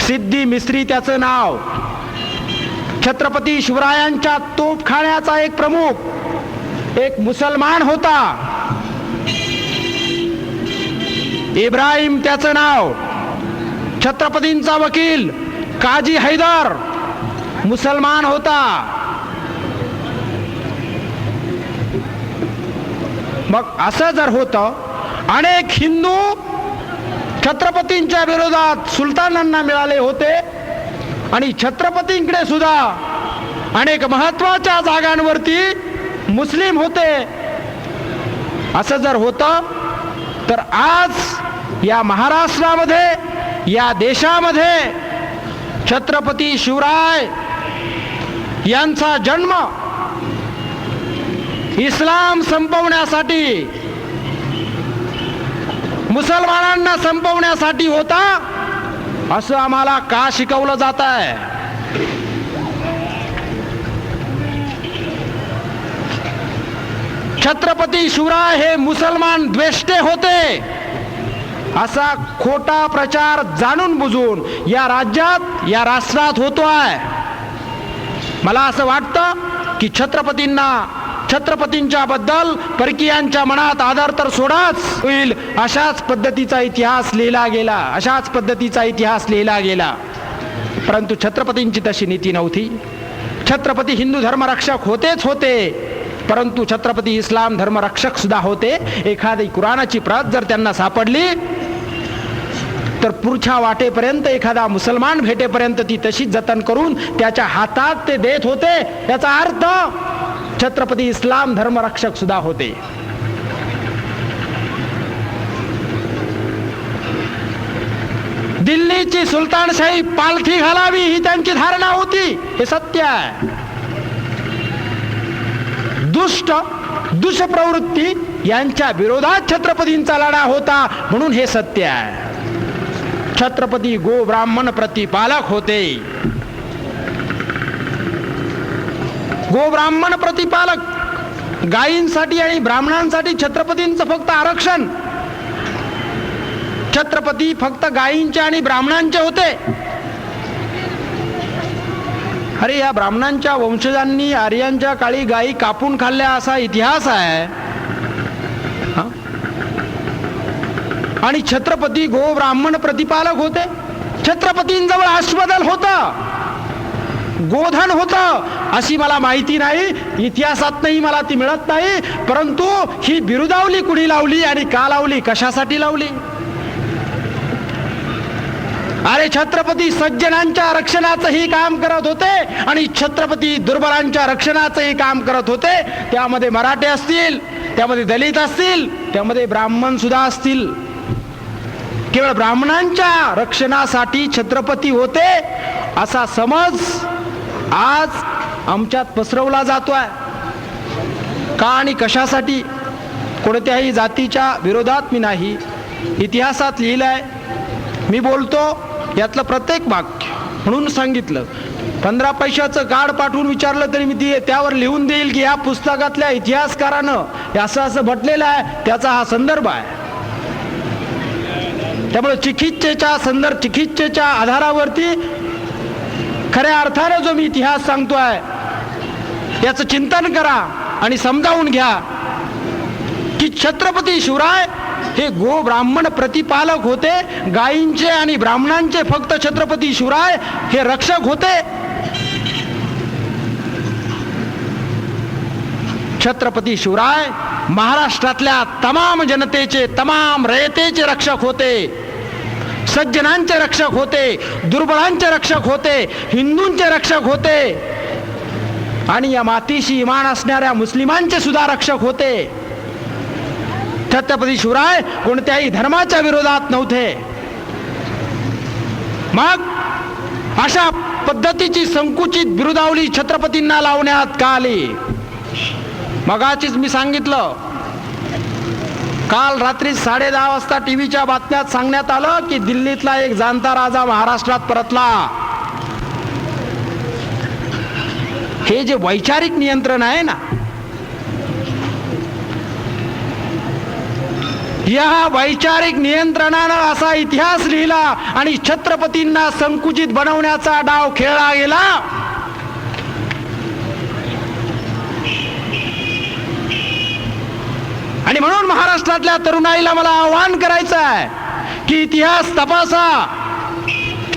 A: सिद्धी मिस्त्री त्याचं नाव. छत्रपती शिवरायांच्या तोफखान्याचा एक प्रमुख एक मुसलमान होता. इब्राहिम त्याचं नाव. छत्रपतींचा वकील काजी हैदर मुसलमान होता. मग असं जर होतं, अनेक हिंदू छत्रपतींच्या विरोधात सुलतानांना मिळाले होते आणि छत्रपतींकडे सुद्धा अनेक महत्वाच्या जागांवरती मुस्लिम होते. असं जर होतं तर आज या महाराष्ट्रामध्ये, या देशामध्ये छत्रपती शिवराय यांचा जन्म इस्लाम संपवण्यासाठी, मुसलमानांना संपवण्यासाठी होता असं आम्हाला का शिकवलं जात आहे? छत्रपती शिवराय हे मुसलमान द्वेष्टे होते असा खोटा प्रचार जाणून बुजून या राज्यात, या राष्ट्रात होतोय. मला असं वाटतं की छत्रपतींच्या बद्दल परकीयांच्या मनात आदर तर सोडाच होईल अशाच पद्धतीचा इतिहास लिहिला गेला, अशाच पद्धतीचा इतिहास लिहिला गेला. परंतु छत्रपतींची तशी नीती नव्हती. छत्रपती हिंदू धर्मरक्षक होतेच होते, परंतु छत्रपती इस्लाम धर्मरक्षक सुद्धा होते. एखादी कुराणाची प्रत जर त्यांना सापडली तर पुढच्या वाटेपर्यंत, एखादा मुसलमान भेटेपर्यंत ती तशीच जतन करून त्याच्या हातात ते देत होते. याचा अर्थ छत्रपती इस्लाम धर्मरक्षक सुद्धा होते. दिल्लीची सुलतानशाही पालखी घालावी ही त्यांची धारणा होती, हे सत्य आहे. दुष्प्रवृत्ती यांच्या विरोधात छत्रपतींचा लढा होता म्हणून हे सत्य आहे. छत्रपती गो ब्राह्मण प्रतिपालक होते. गो ब्राह्मण प्रतिपालक, गायींसाठी आणि ब्राह्मणांसाठी छत्रपतींचं फक्त आरक्षण. छत्रपती फक्त गायींचे आणि ब्राह्मणांचे होते. अरे या ब्राह्मणांच्या वंशजांनी आर्यांच्या काळी गायी कापून खाल्ल्या असा इतिहास आहे. आणि छत्रपती गो ब्राह्मण प्रतिपालक होते. छत्रपतींजवळ अश्वदल होतं, गोधन होतं अशी मला माहिती नाही, इतिहासातही मला ती मिळत नाही. परंतु ही बिरुदावली कुणी लावली आणि का लावली, कशासाठी लावली? अरे छत्रपती सज्जनांच्या रक्षणाचंही काम करत होते आणि छत्रपती दुर्बलांच्या रक्षणाचंही काम करत होते. त्यामध्ये मराठे असतील, त्यामध्ये दलित असतील, त्यामध्ये ब्राह्मण सुद्धा असतील. केवळ ब्राह्मणांच्या रक्षणासाठी छत्रपती होते असा समज आज आमच्यात पसरवला जातोय. का आणि कशासाठी? कोणत्याही जातीच्या विरोधात मी नाही, इतिहासात लिहिलंय. मी बोलतो यातलं प्रत्येक वाक्य म्हणून सांगितलं. 15 पैशाचं कार्ड पाठवून विचारलं तरी मी त्यावर लिहून देईल की या पुस्तकातल्या इतिहासकारानं असं असं म्हटलेलं आहे, त्याचा हा संदर्भ आहे. त्यामुळे चिकित्सेच्या आधारावरती खऱ्या अर्थाने जो मी इतिहास सांगतोय याचं चिंतन करा आणि समजावून घ्या. की छत्रपती शिवराय हे गो ब्राह्मण प्रतिपालक होते, गायींचे आणि ब्राह्मणांचे फक्त छत्रपती शिवराय हे रक्षक होते. छत्रपती शिवराय महाराष्ट्रातल्या तमाम जनतेचे, तमाम रयतेचे रक्षक होते, सज्जनांचे रक्षक होते, दुर्बलांचे रक्षक होते, हिंदूंचे रक्षक होते आणि या मातीशी इमान असणाऱ्या मुस्लिमांचे सुद्धा रक्षक होते. छत्रपती शिवराय कोणत्याही धर्माच्या विरोधात नव्हते. मग अशा पद्धतीची संकुचित बिरुदावली छत्रपतींना लावण्यात का आली? मगाचीच मी सांगितलं, काल रात्री 10:30 वाजता टीव्हीच्या बातम्यात सांगण्यात आलं की दिल्लीतला एक जाणता राजा महाराष्ट्रात परतला. हे जे वैचारिक नियंत्रण आहे ना, या वैचारिक नियंत्रणानं असा इतिहास लिहिला आणि छत्रपतींना संकुचित बनवण्याचा डाव खेळला गेला. आणि म्हणून महाराष्ट्रातल्या तरुणाईला मला आवाहन करायचं आहे की इतिहास तपासा,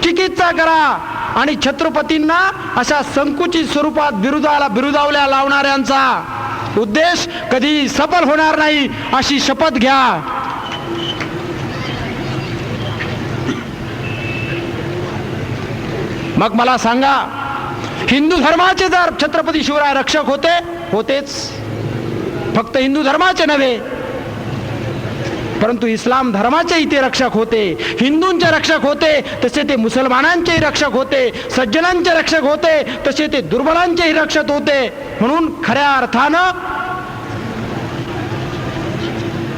A: चिकित्सा करा आणि छत्रपतींना अशा संकुचित स्वरूपात बिरुदावल्या लावणाऱ्यांचा उद्देश कधी सफल होणार नाही अशी शपथ घ्या. मग मला सांगा, हिंदू धर्माचे जर छत्रपती शिवराय रक्षक होतेच, फक्त हिंदू धर्माचे नव्हे परंतु इस्लाम धर्माचे इथे रक्षक होते, हिंदूंचे रक्षक होते, तसे ते मुसलमानांचेही रक्षक होते, सज्जनांचे रक्षक होते, तसे ते दुर्बलांचेही रक्षक होते. म्हणून खऱ्या अर्थानं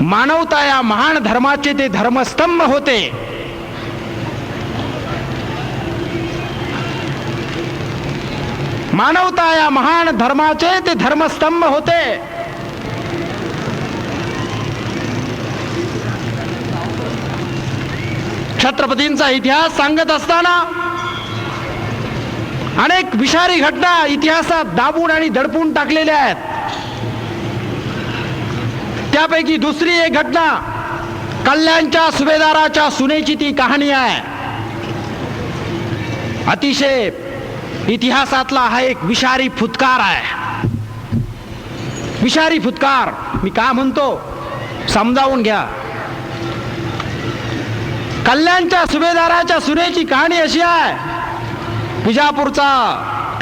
A: मानवता या महान धर्माचे ते धर्मस्तंभ होते. मानवता या महान धर्माचे ते धर्मस्तंभ होते. छत्रपतींचा इतिहास सांगत असताना अनेक विषारी घटना इतिहासात दाबून आणि दडपून टाकलेल्या आहेत. त्यापैकी दुसरी एक घटना कल्याणच्या सुभेदाराच्या सुनेची ती कहाणी आहे. अतिशय इतिहासातला हा एक विषारी फुतकार आहे. विषारी फुतकार मी का म्हणतो समजावून घ्या. कल्याणच्या सुभेदाराच्या सुनेची कहाणी अशी आहे. विजापूरचा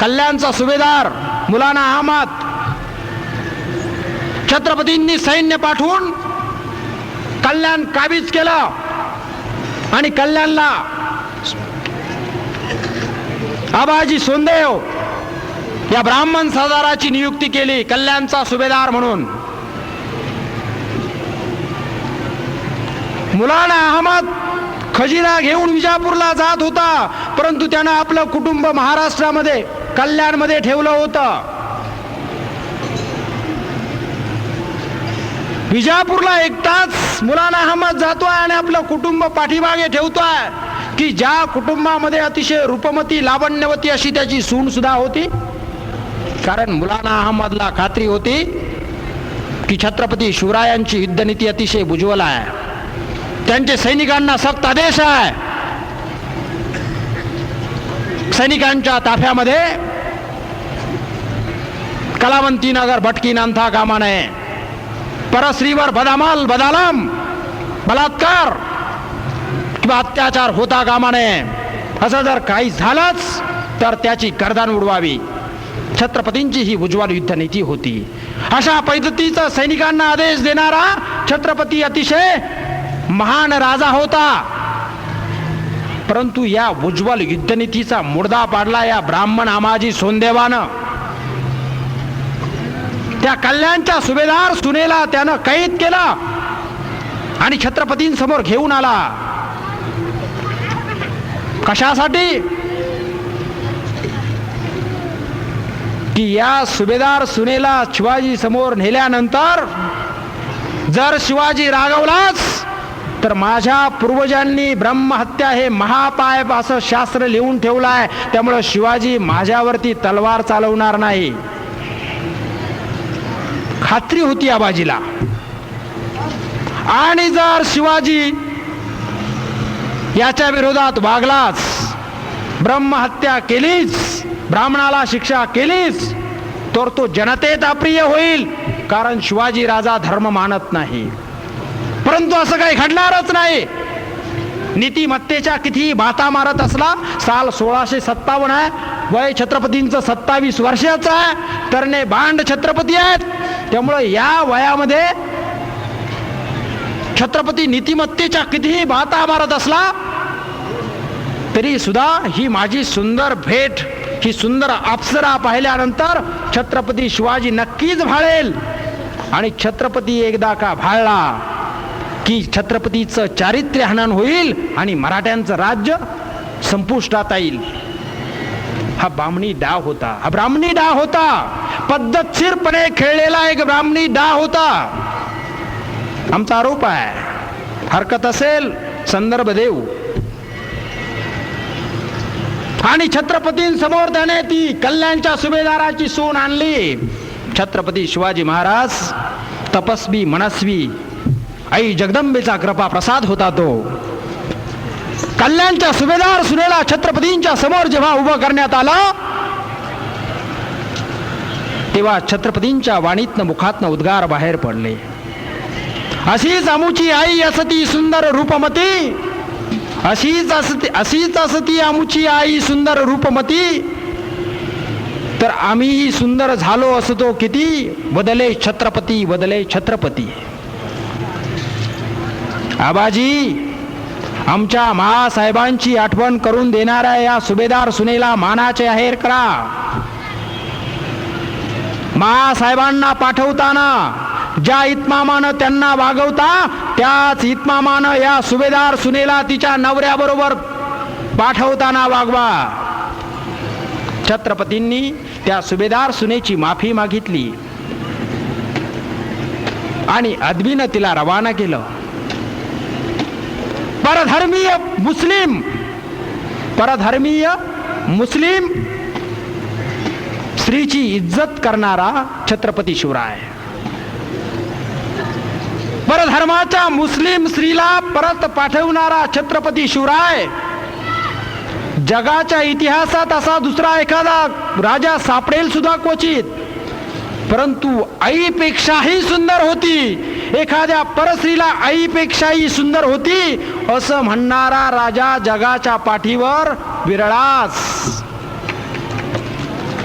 A: कल्याणचा सुभेदार मुलाना अहमद छत्रपतींनी सैन्य पाठवून कल्याण काबीज केलं आणि कल्याणला आबाजी सोंदेव या ब्राह्मण सरदाराची नियुक्ती केली कल्याणचा सुभेदार म्हणून. मुलाना अहमद खजिना घेऊन विजापूरला जात होता, परंतु त्यानं आपलं कुटुंब महाराष्ट्रामध्ये कल्याणमध्ये ठेवलं होतं. विजापूरला एकटाच मुलाना अहमद जातोय आणि आपलं कुटुंब पाठीमागे ठेवतोय की ज्या कुटुंबामध्ये अतिशय रूपमती लावण्यवती अशी त्याची सून सुद्धा होती. कारण मुलाना अहमदला खात्री होती की छत्रपती शिवरायांची युद्धनीती अतिशय उज्ज्वल आहे. त्यांचे सैनिकांना सक्त आदेश आहे. सैनिकांच्या ताफ्यामध्ये कलावंती नगर भटकी नांथा कामा नये. परस्त्रीवर बदामाल बदालाम बलात्कार किंवा अत्याचार होता कामा नये. असं जर काही झालंच तर त्याची गर्दन उडवावी. छत्रपतींची ही उज्ज्वल युद्धनीती होती. अशा पद्धतीचा सैनिकांना आदेश देणारा छत्रपती अतिशय महान राजा होता. परंतु या उज्ज्वल युद्धनीतीचा मुडदा पाडला या ब्राह्मण आमाजी सोंदेवानं. त्या कल्याणच्या सुभेदार सुनेला त्यानं कैद केला आणि छत्रपतींसमोर घेऊन आला. कशासाठी? की या सुभेदार सुनेला शिवाजी समोर नेल्यानंतर जर शिवाजी रागवलाच तर माझ्या पूर्वजांनी ब्रह्महत्या हे महापाप असं शास्त्र लिहून ठेवलं आहे, त्यामुळे शिवाजी माझ्यावरती तलवार चालवणार नाही. खात्री होती आबाजीला. आणि जर शिवाजी याच्या विरोधात वागलाच, ब्रह्महत्या केलीच, ब्राह्मणाला शिक्षा केलीच, तर तो जनतेत अप्रिय होईल, कारण शिवाजी राजा धर्म मानत नाही. परंतु असं काही घडणारच नाही. नीतिमत्तेच्या कितीही बाता मारत असला, साल 1657 आहे, वय छत्रपतींचं 27 वर्षाचं आहे, तरणे बांड छत्रपती आहेत. त्यामुळे या वयामध्ये छत्रपती नीतिमत्तेच्या कितीही बाता मारत असला तरी सुद्धा ही माझी सुंदर भेट, ही सुंदर अप्सरा पाहिल्यानंतर छत्रपती शिवाजी नक्कीच भाळेल. आणि छत्रपती एकदा का भाळला की छत्रपतीचं चारित्र्य हनन होईल आणि मराठ्यांचं राज्य संपुष्टात येईल. हा ब्राह्मणी डाव होता, हा ब्राह्मणी डाव होता, पद्धतशीरपणे खेळलेला एक ब्राह्मणी डाव होता. आमचा आरोप आहे, हरकत असेल संदर्भ देऊ. आणि छत्रपतींसमोर त्याने ती कल्याणच्या सुभेदाराची सून आणली. छत्रपती शिवाजी महाराज तपस्वी मनस्वी, आई जगदंबेचा कृपा प्रसाद होता तो. कल्याणच्या सुभेदार सुनेला छत्रपतींच्या समोर जेव्हा उभं करण्यात आलं तेव्हा छत्रपतींच्या वाणीतनं मुखातनं उद्गार बाहेर पडले. अशीच आमुची आई असती सुंदर रूपमती, अशीच असती आमुची आई सुंदर रूपमती, तर आम्हीही सुंदर झालो असतो किती, बदले छत्रपती बदले छत्रपती. आबाजी, आमच्या महासाहेबांची आठवण करून देणाऱ्या या सुभेदार सुनेला मानाचे आहेर करा. महासाहेबांना पाठवताना ज्या इतमामानं त्यांना वागवता त्याच इतमामानं या सुभेदार सुनेला तिच्या नवऱ्याबरोबर पाठवताना वागवा. छत्रपतींनी त्या सुभेदार सुनेची माफी मागितली आणि अदबीनं तिला रवाना केलं. परधर्मीय मुस्लिम स्त्रीची इज्जत करणारा छत्रपती शिवराय, परधर्माच्या मुस्लिम स्त्रीला परत पाठवणारा छत्रपती शिवराय, जगाच्या इतिहासात असा दुसरा एखादा राजा सापडेल सुद्धा क्वचित, परंतु आईपेक्षाही सुंदर होती, एखाद्या परस्त्रीला आईपेक्षाही सुंदर होती असं म्हणणारा राजा जगाच्या पाठीवर विरळाच.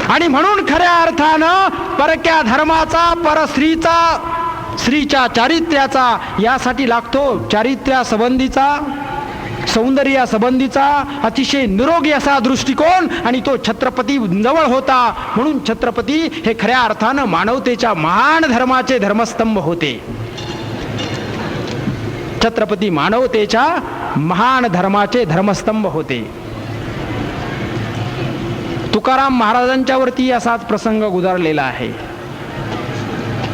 A: आणि म्हणून खऱ्या अर्थानं परक्या धर्माचा, परस्त्रीचा, स्त्रीच्या चारित्र्याचा यासाठी लागतो चारित्र्यासंबंधीचा, सौंदर्यासंबंधीचा अतिशय निरोगी असा दृष्टिकोन, आणि तो छत्रपती जवळ होता. म्हणून छत्रपती हे खऱ्या अर्थानं मानवतेच्या महान धर्माचे धर्मस्तंभ होते. छत्रपती मानवतेच्या महान धर्माचे धर्मस्तंभ होते. तुकाराम महाराजांच्या वरती असाच प्रसंग गुजरलेला आहे.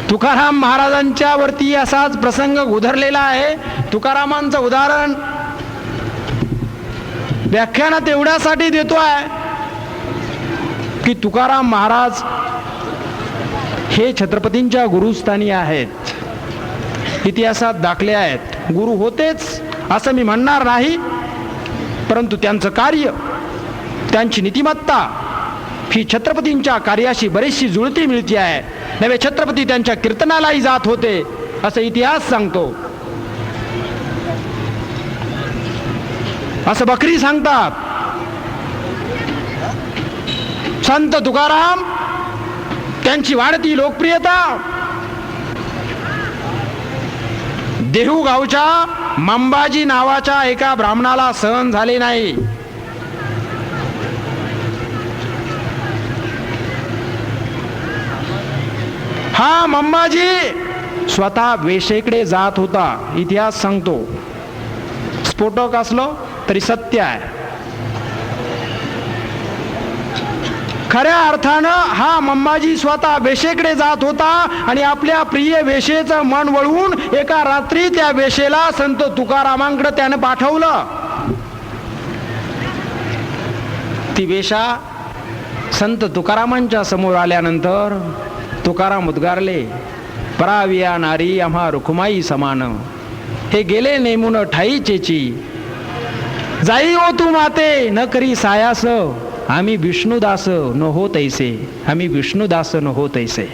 A: तुकाराम महाराजांच्या वरती असाच प्रसंग गुजरलेला आहे. तुकारामांचं उदाहरण व्याख्यानात एवढ्यासाठी देतोय की तुकाराम महाराज हे छत्रपतींच्या गुरुस्थानी आहेत, इतिहासात दाखले आहेत. गुरु होतेच असं मी म्हणणार नाही, परंतु त्यांचं कार्य, त्यांची नीतिमत्ता ही छत्रपतींच्या कार्याशी बरीचशी जुळती मिळती आहे. नवे छत्रपती त्यांच्या कीर्तनालाही जात होते असं इतिहास सांगतो. असं बकरी सांगतात. संत तुकाराम, त्यांची वाढती लोकप्रियता देहू गावच्या मंबाजी नावाच्या एका ब्राह्मणाला सहन झाले नाही. हा मंबाजी स्वतः वेशेकडे जात होता, इतिहास सांगतो. स्फोटक असलो तरी सत्य आहे. खऱ्या अर्थानं हा मंबाजी स्वतः वेशेकडे जात होता आणि आपल्या प्रिय वेशेचं मन वळवून एका रात्री त्या वेशेला संत तुकारामांकडे त्यानं पाठवलं. ती वेशा संत तुकारामांच्या समोर आल्यानंतर तुकाराम उद्गारले, पराविया नारी आम्हा रुखमाई समान, हे गेले नेमून ठाई चेची, जाई ओ तू माते न करी सायास, आम्ही विष्णुदास न हो तैसे, आम्ही विष्णुदास न हो तैसे.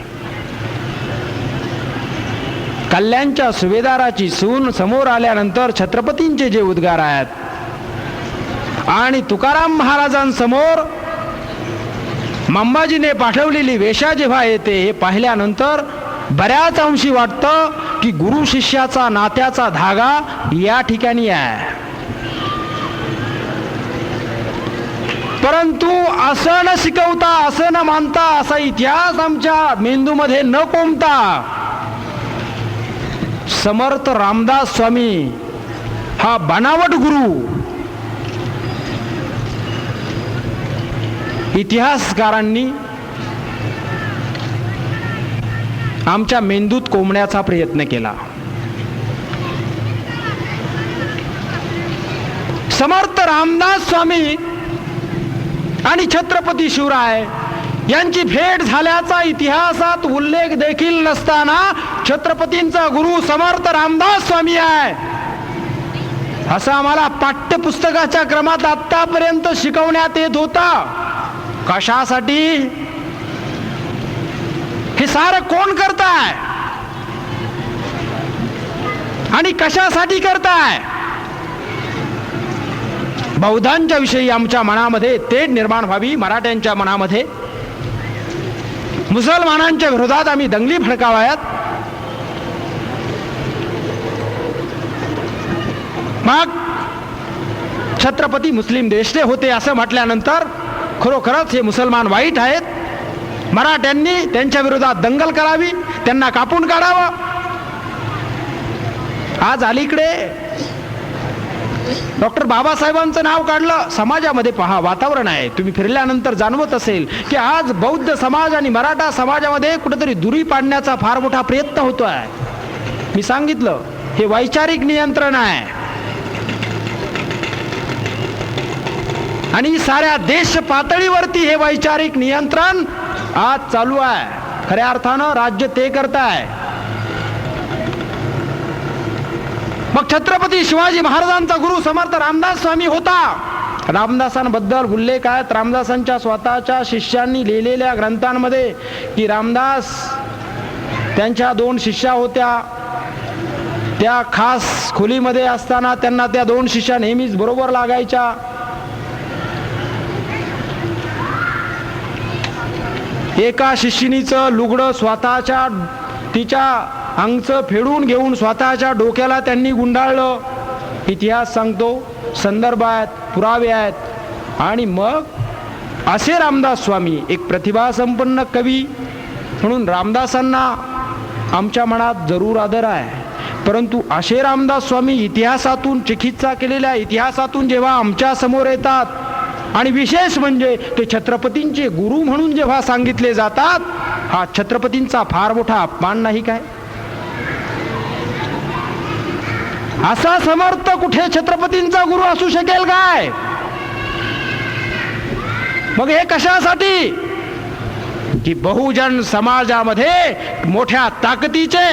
A: कल्याणच्या सुभेदाराची सून समोर आल्यानंतर छत्रपतींचे जे उद्गार आहेत आणि तुकाराम महाराजांसमोर मंबाजीने पाठवलेली वेशा जेव्हा येते हे पाहिल्यानंतर बऱ्याच अंशी वाटतं की गुरु शिष्याचा नात्याचा धागा या ठिकाणी आहे. परंतु असं न शिकवता, असं न मानता, असा इतिहास आमच्या मेंदूमध्ये न कोंबता समर्थ रामदास स्वामी हा बनावट गुरु इतिहासकारांनी आमच्या मेंदूत कोंबण्याचा प्रयत्न केला. समर्थ रामदास स्वामी आणि छत्रपती शिवराय यांची भेट झाल्याचा इतिहासात उल्लेख देखील नसताना छत्रपतींचा गुरु समर्थ रामदास स्वामी आहे असं आम्हाला पाठ्यपुस्तकाच्या क्रमात आतापर्यंत शिकवण्यात येत होता. कशासाठी? हे सारं कोण करताय आणि कशासाठी करताय? बौद्धांच्या विषयी आमच्या मनामध्ये तेढ निर्माण व्हावी, मराठ्यांच्या मनामध्ये मुसलमानांच्या विरोधात आम्ही दंगली फडकावायात. मग छत्रपती मुस्लिम देशचे होते असं म्हटल्यानंतर खरोखरच हे मुसलमान वाईट आहेत. मराठ्यांनी त्यांच्या विरोधात दंगल करावी, त्यांना कापून काढावं. आज अलीकडे डॉक्टर बाबासाहेबांचं नाव काढलं. समाजामध्ये पहा वातावरण आहे, तुम्ही फिरल्यानंतर जाणवत असेल की आज बौद्ध समाज आणि मराठा समाजामध्ये कुठेतरी दुरी पाडण्याचा फार मोठा प्रयत्न होतोय. मी सांगितलं हे वैचारिक नियंत्रण आहे आणि साऱ्या देश पातळीवरती हे वैचारिक नियंत्रण आज चालू आहे. खऱ्या अर्थानं राज्य ते करताय. मग छत्रपती शिवाजी महाराजांचा गुरु समर्थ रामदास स्वामी होता. रामदासांबद्दल उल्लेख आहेत रामदासांच्या स्वतःच्या शिष्यांनी लिहिलेल्या ग्रंथांमध्ये की रामदास त्यांच्या 2 शिष्या होत्या. त्या खास खोलीमध्ये असताना त्यांना त्या 2 शिष्या नेहमीच बरोबर लागायच्या. एका शिष्यिनीचं लुगडं स्वतःच्या तिच्या अंगचं फेडून घेऊन स्वतःच्या डोक्याला त्यांनी गुंडाळलं. इतिहास सांगतो, संदर्भ आहेत, पुरावे आहेत. आणि मग असे रामदास स्वामी एक प्रतिभासंपन्न कवी म्हणून रामदासांना आमच्या मनात जरूर आदर आहे. परंतु असे रामदास स्वामी इतिहासातून चिकित्सा केलेल्या इतिहासातून जेव्हा आमच्या समोर येतात आणि विशेष म्हणजे ते छत्रपतींचे गुरु म्हणून जेव्हा सांगितले जातात, हा छत्रपतींचा फार मोठा अपमान नाही काय? असा समर्थ कुठे छत्रपतींचा गुरु असू शकेल काय? मग हे कशासाठी? की बहुजन समाजामध्ये मोठ्या ताकदीचे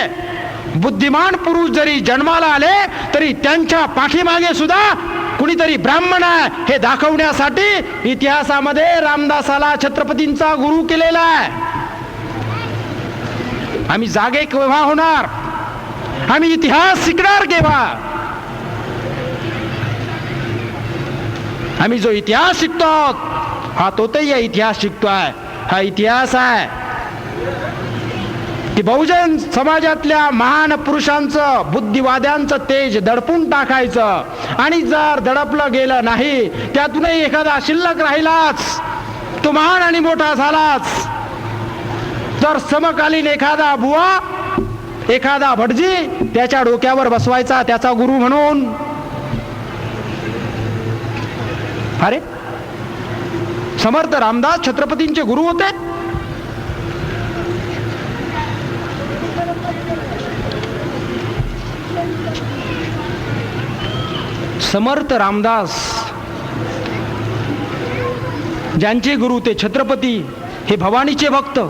A: बुद्धिमान पुरुष जरी जन्माला आले तरी त्यांच्या पाठीमागे सुद्धा कुणीतरी ब्राह्मण आहे हे दाखवण्यासाठी इतिहासामध्ये रामदासाला छत्रपतींचा गुरु केलेला आहे. आम्ही जागे केव्हा होणार? आम्ही इतिहास शिकणार केव्हा? आम्ही जो इतिहास शिकतो हा तोतही इतिहास शिकतोय. हा इतिहास आहे की बहुजन समाजातल्या महान पुरुषांचं बुद्धिवाद्यांचं तेज दडपून टाकायचं आणि जर दडपलं गेलं नाही त्यातूनही एखादा शिल्लक राहिलाच तो महान आणि मोठा झालाच तर समकालीन एखादा बुवा एखादा भटजी त्याच्या डोक्यावर बसवायचा त्याचा गुरु म्हणून. अरे समर्थ रामदास छत्रपतींचे गुरु होते. समर्थ रामदास ज्यांचे गुरु ते छत्रपती हे भवानीचे भक्त.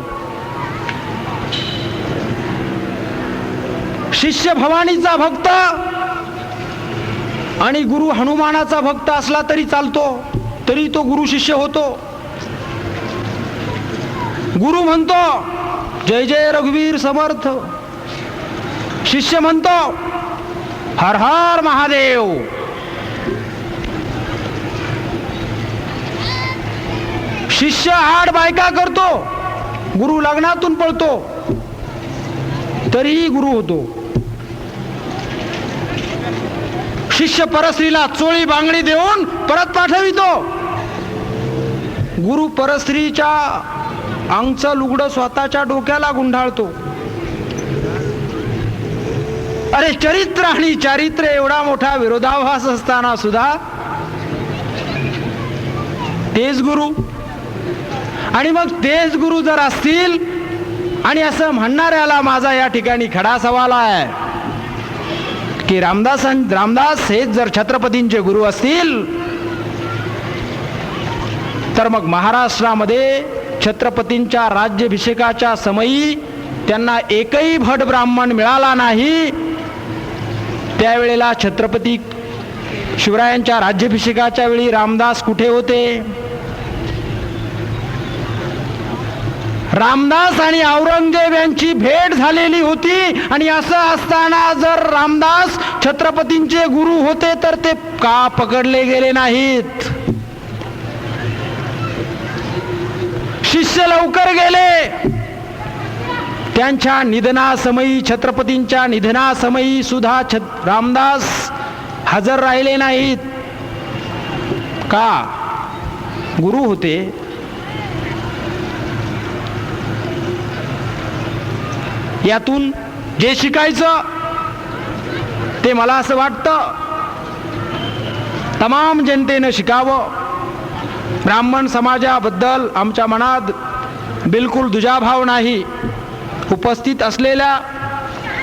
A: शिष्य भवानीचा भक्त आणि गुरु हनुमानाचा भक्त असला तरी चालतो, तरी तो गुरु शिष्य होतो. गुरु म्हणतो जय जय रघुवीर समर्थ, शिष्य म्हणतो हर हर महादेव. शिष्य 8 बायका करतो, गुरु लग्नातून पळतो, तरीही गुरु होतो. शिष्य परस्त्रीला चोळी बांगडी देऊन परत पाठवितो. गुरु परस्त्रीच्या अंगचं लुगडं स्वतःच्या डोक्याला गुंडाळतो. अरे चरित्र आणि चारित्र्य एवढा मोठा विरोधाभास असताना सुद्धा तेच गुरु. आणि मग तेच गुरु जर असतील, आणि असं म्हणणाऱ्याला माझा या ठिकाणी खडा सवाल आहे की रामदास हेच जर छत्रपतींचे गुरु असतील, तर मग महाराष्ट्रामध्ये छत्रपतींच्या राज्याभिषेकाच्या समयी त्यांना एकही भट ब्राह्मण मिळाला नाही. त्यावेळेला छत्रपती शिवरायांच्या राज्याभिषेकाच्या वेळी रामदास कुठे होते? रामदास आणि औरंगजेब यांची भेट झालेली होती. आणि असं असताना जर रामदास छत्रपतींचे गुरु होते तर ते का पकडले गेले नाहीत? शिष्य लवकर गेले. त्यांच्या निधनासमयी, छत्रपतींच्या निधनासमयी सुद्धा रामदास हजर राहिले नाहीत. का? गुरु होते. यातून जे शिकायचं ते मला असं वाटतं तमाम जनतेनं शिकावं. ब्राह्मण समाजाबद्दल आमच्या मनात बिलकुल दुजाभाव नाही. उपस्थित असलेल्या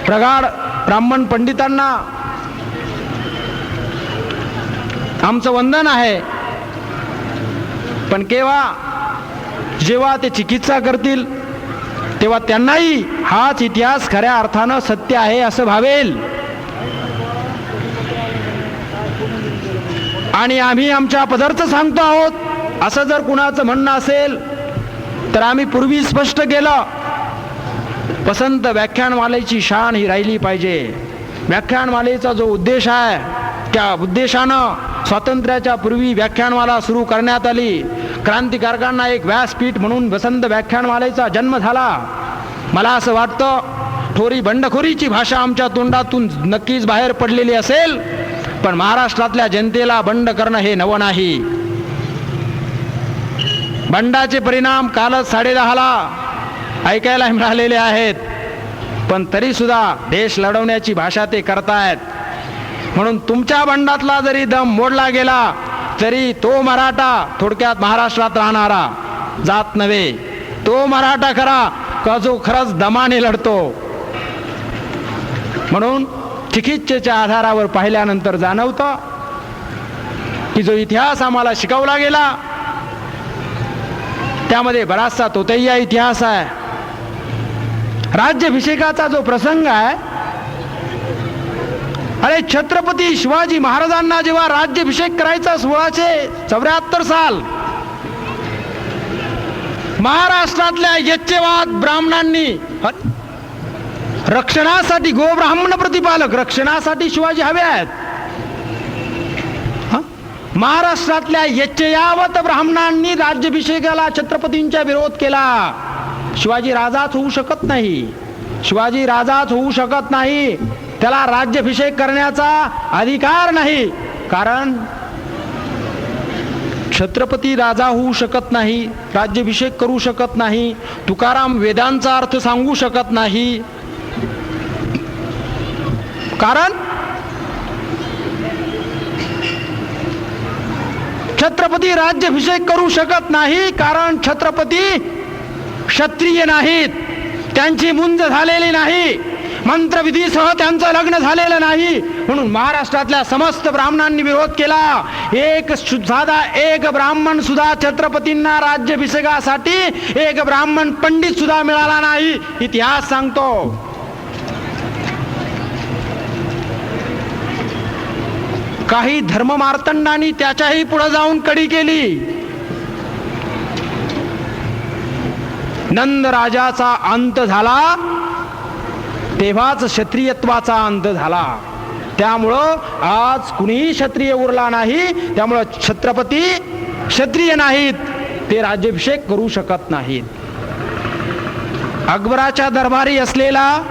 A: प्रगाढ ब्राह्मण पंडितांना आमचं वंदन आहे. पण जेव्हा ते चिकित्सा करतील तेव्हा त्यांनाही हाच इतिहास खऱ्या अर्थानं सत्य आहे असं भावेल. आणि आम्ही आमच्या पदरचं सांगतो आहोत असं जर कुणाचं म्हणणं असेल तर आम्ही पूर्वी स्पष्ट केलं, पसंत व्याख्यानमालेची शान ही राहिली पाहिजे. व्याख्यानमालेचा जो उद्देश आहे त्या उद्देशानं स्वातंत्र्याच्या पूर्वी व्याख्यानमाला सुरू करण्यात आली. क्रांतिकारकांना एक व्यासपीठ म्हणून वसंत व्याख्यानमालेचा जन्म झाला. मला असं वाटतं थोडी बंडखोरीची भाषा आमच्या तोंडातून नक्कीच बाहेर पडलेली असेल, पण महाराष्ट्रातल्या जनतेला बंड करणं हे नवं नाही. बंडाचे परिणाम कालच 10:30 ऐकायला मिळालेले आहेत. पण तरी सुद्धा देश लढवण्याची भाषा ते करतायत. म्हणून तुमच्या बंडातला जरी दम मोडला गेला तरी तो मराठा थोडक्यात महाराष्ट्रात राहणारा जात नव्हे, तो मराठा खरा का जो खरंच दमाने लढतो. म्हणून चिकित्सेच्या आधारावर पाहिल्यानंतर जाणवतं की जो इतिहास आम्हाला शिकवला गेला त्यामध्ये बराचसा तोतैया इतिहास आहे. राज्याभिषेकाचा जो प्रसंग आहे, अरे छत्रपती शिवाजी महाराजांना जेव्हा राज्याभिषेक करायचा 1674 साल, महाराष्ट्रातल्या यच्चेवाद ब्राह्मणांनी रक्षणासाठी, गोब्राह्मण प्रतिपालक रक्षणासाठी शिवाजी हवे आहेत. महाराष्ट्रातल्या यच्चयावत ब्राह्मणांनी राज्याभिषेकाला छत्रपतींचा विरोध केला. शिवाजी राजाच होऊ शकत नाही, शिवाजी राजाच होऊ शकत नाही, त्याला राज्याभिषेक करण्याचा अधिकार नाही. कारण छत्रपती राजा होऊ शकत नाही, राज्याभिषेक करू शकत नाही, तुकाराम वेदांचा अर्थ सांगू शकत नाही. कारण छत्रपती राज्याभिषेक करू शकत नाही, कारण छत्रपती क्षत्रिय नाहीत, त्यांची मुंज झालेली नाही, मंत्रविधीसह त्यांचं लग्न झालेलं नाही. म्हणून महाराष्ट्रातल्या समस्त ब्राह्मणांनी विरोध केला. एक ब्राह्मण सुद्धा छत्रपतींना राज्याभिषेकासाठी एक ब्राह्मण पंडित सुद्धा मिळाला नाही, इतिहास सांगतो. काही धर्ममार्तंडांनी त्याच्याही पुढे जाऊन कडी केली. नंद राजाचा अंत झाला तेव्हाच क्षत्रियत्वाचा अंत झाला. त्यामुळं आज कुणीही क्षत्रिय उरला नाही. त्यामुळं छत्रपती क्षत्रिय नाहीत, ते राज्याभिषेक करू शकत नाहीत. अकबराच्या दरबारी असलेला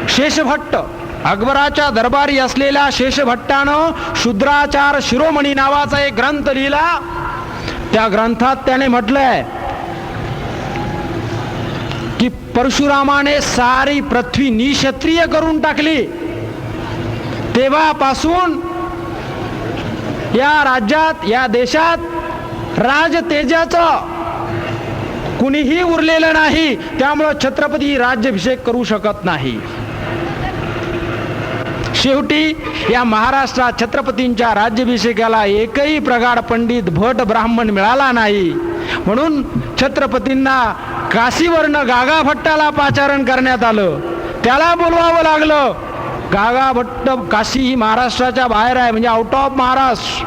A: शेषभट्ट, अकबराच्या दरबारी असलेल्या शेषभट्टानं शूद्राचार शिरोमणी नावाचा एक ग्रंथ लिहिला. त्या ग्रंथात त्याने म्हटलंय की परशुरामाने सारी पृथ्वी निक्षत्रिय करून टाकली. तेव्हापासून या राज्यात, या देशात राजतेजाचं कुणीही उरलेलं नाही. त्यामुळे छत्रपती राज्याभिषेक करू शकत नाही. शेवटी या महाराष्ट्रात छत्रपतींच्या राज्याभिषेकाला एकही प्रगाढ पंडित भट ब्राह्मण मिळाला नाही. म्हणून छत्रपतींना काशीवरनं गागा भट्टाला पाचारण करण्यात आलं. त्याला बोलवावं लागलं. गागा भट्ट, काशी ही महाराष्ट्राच्या बाहेर आहे, म्हणजे आउट ऑफ महाराष्ट्र.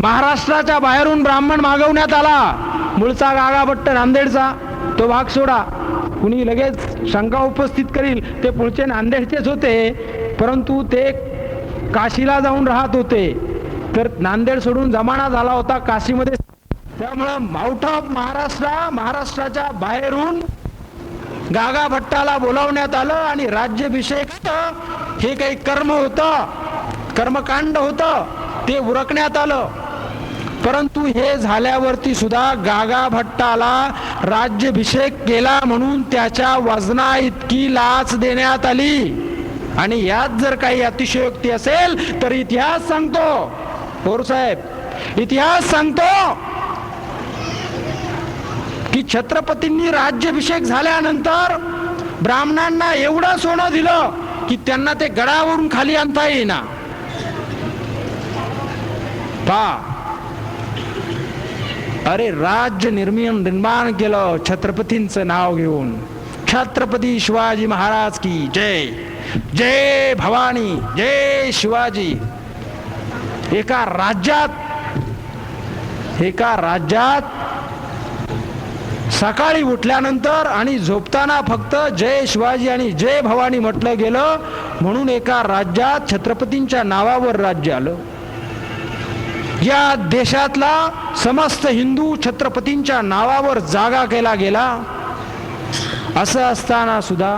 A: महाराष्ट्राच्या बाहेरून ब्राह्मण मागवण्यात आला. मूळचा गागा भट्ट नांदेडचा, तो भाग सोडा. कुणी लगेच शंका उपस्थित करील ते पुढचे नांदेडचेच होते, परंतु ते काशीला जाऊन राहत होते. तर नांदेड सोडून जमाना झाला होता काशीमध्ये. त्यामुळं आउट ऑफ महाराष्ट्राच्या बाहेरून गागा भट्टाला बोलावण्यात आलं आणि राज्याभिषेक हे काही कर्म होतं, कर्मकांड होतं, ते उरकण्यात आलं. परंतु हे झाल्यावरती सुद्धा गागा भट्टाला राज्याभिषेक केला म्हणून त्याच्या वजना इतकी लाच देण्यात आली. आणि यात जर काही अतिशयोक्ती असेल तर इतिहास सांगतो, पोरसाहेब, इतिहास सांगतो की छत्रपतींनी राज्याभिषेक झाल्यानंतर ब्राह्मणांना एवढं सोनं दिलं की त्यांना ते गडावरून खाली आणता येईना. अरे राज्य निर्माण केलं छत्रपतींचं नाव घेऊन. छत्रपती शिवाजी महाराज की जय. जय भवानी, जय शिवाजी. एका राज्यात सकाळी उठल्यानंतर आणि झोपताना फक्त जय शिवाजी आणि जय भवानी म्हटलं गेलं म्हणून एका राज्यात छत्रपतींच्या नावावर राज्य आलं. या देशातला समस्त हिंदू छत्रपतींच्या नावावर जागा केला गेला. असं असताना सुद्धा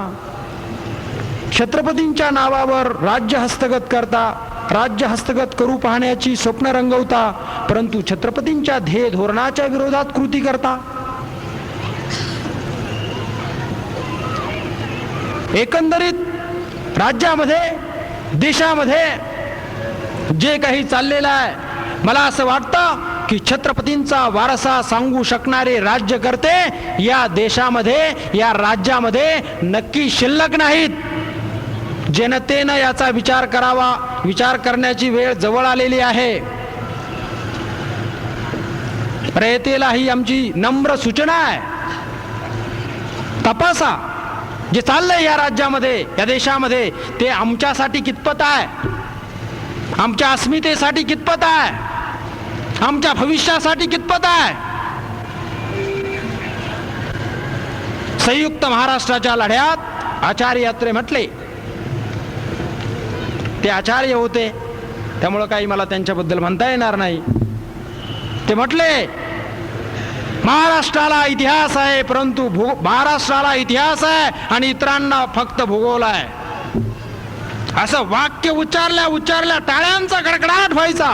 A: छत्रपतींच्या नावावर राज्य हस्तगत करू पाहण्याची स्वप्न रंगवता, परंतु छत्रपतींच्या ध्येय धोरणाच्या विरोधात कृती करता. एकंदरीत राज्यामध्ये, देशामध्ये जे काही चाललेलं आहे, मला असं वाटतं की छत्रपतींचा वारसा सांगू शकणारे राज्यकर्ते या देशामध्ये, या राज्यामध्ये नक्की शिल्लक नाहीत. जनतेनं याचा विचार करावा. विचार करण्याची वेळ जवळ आलेली आहे. रयतेला ही आमची नम्र सूचना आहे. तपासा जे चाललंय या राज्यामध्ये, या देशामध्ये, ते आमच्यासाठी कितपत आहे, आमच्या अस्मितेसाठी कितपत आहे, आमच्या भविष्यासाठी कितपत आहे. संयुक्त महाराष्ट्राच्या लढ्यात आचार्य अत्रे म्हटले, ते आचार्य होते त्यामुळं काही मला त्यांच्याबद्दल म्हणता येणार नाही. ते म्हटले महाराष्ट्राला इतिहास आहे, परंतु महाराष्ट्राला इतिहास आहे आणि इतरांना फक्त भूगोल आहे. असं वाक्य उच्चारल्या टाळ्यांचा कडकडाट व्हायचा.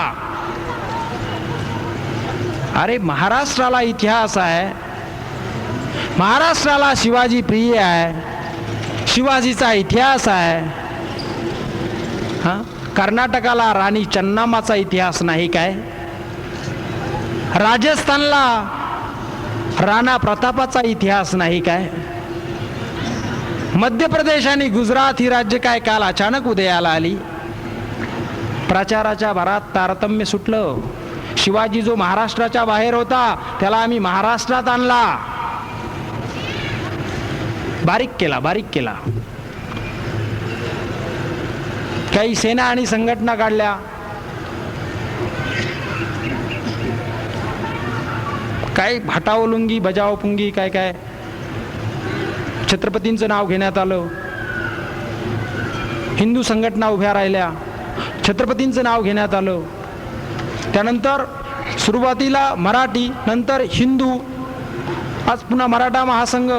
A: अरे महाराष्ट्राला इतिहास आहे, महाराष्ट्राला शिवाजी प्रिय आहे, शिवाजीचा इतिहास आहे. कर्नाटकाला राणी चन्नामाचा इतिहास नाही काय? राजस्थानला राणा प्रतापाचा इतिहास नाही काय? मध्य प्रदेश आणि गुजरात ही राज्य काय काल अचानक उदयाला आली? प्रचाराच्या भरात तारतम्य सुटलं. शिवाजी जो महाराष्ट्राच्या बाहेर होता त्याला आम्ही महाराष्ट्रात आणला, बारीक केला. काही सेना आणि संघटना काढल्या, काय हटाओ लुंगी बजाओ पुंगी, काय काय छत्रपतींचं नाव घेण्यात आलं. हिंदू संघटना उभ्या राहिल्या, छत्रपतींचं नाव घेण्यात आलं. त्यानंतर सुरुवातीला मराठी, नंतर हिंदू, आज पुन्हा मराठा महासंघ.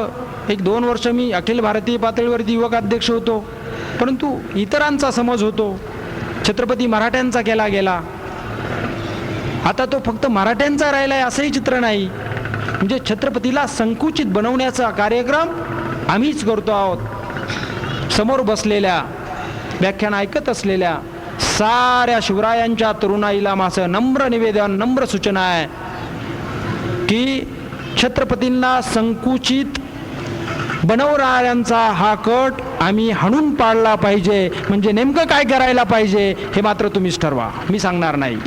A: 1-2 वर्ष मी अखिल भारतीय पातळीवरती युवक अध्यक्ष होतो, परंतु इतरांचा समज होतो छत्रपती मराठ्यांचा केला गेला. आता तो फक्त मराठ्यांचा राहिलाय असंही चित्र नाही. म्हणजे छत्रपतीला संकुचित बनवण्याचा कार्यक्रम आम्हीच करतो आहोत. समोर बसलेल्या, व्याख्यान ऐकत असलेल्या साऱ्या शिवरायांच्या तरुणाईला माझं नम्र निवेदन, नम्र सूचना आहे की छत्रपतींना संकुचित बनवणाऱ्यांचा हा कट आम्ही हाणून पाडला पाहिजे. म्हणजे नेमकं काय करायला पाहिजे हे मात्र तुम्हीच ठरवा, मी सांगणार नाही.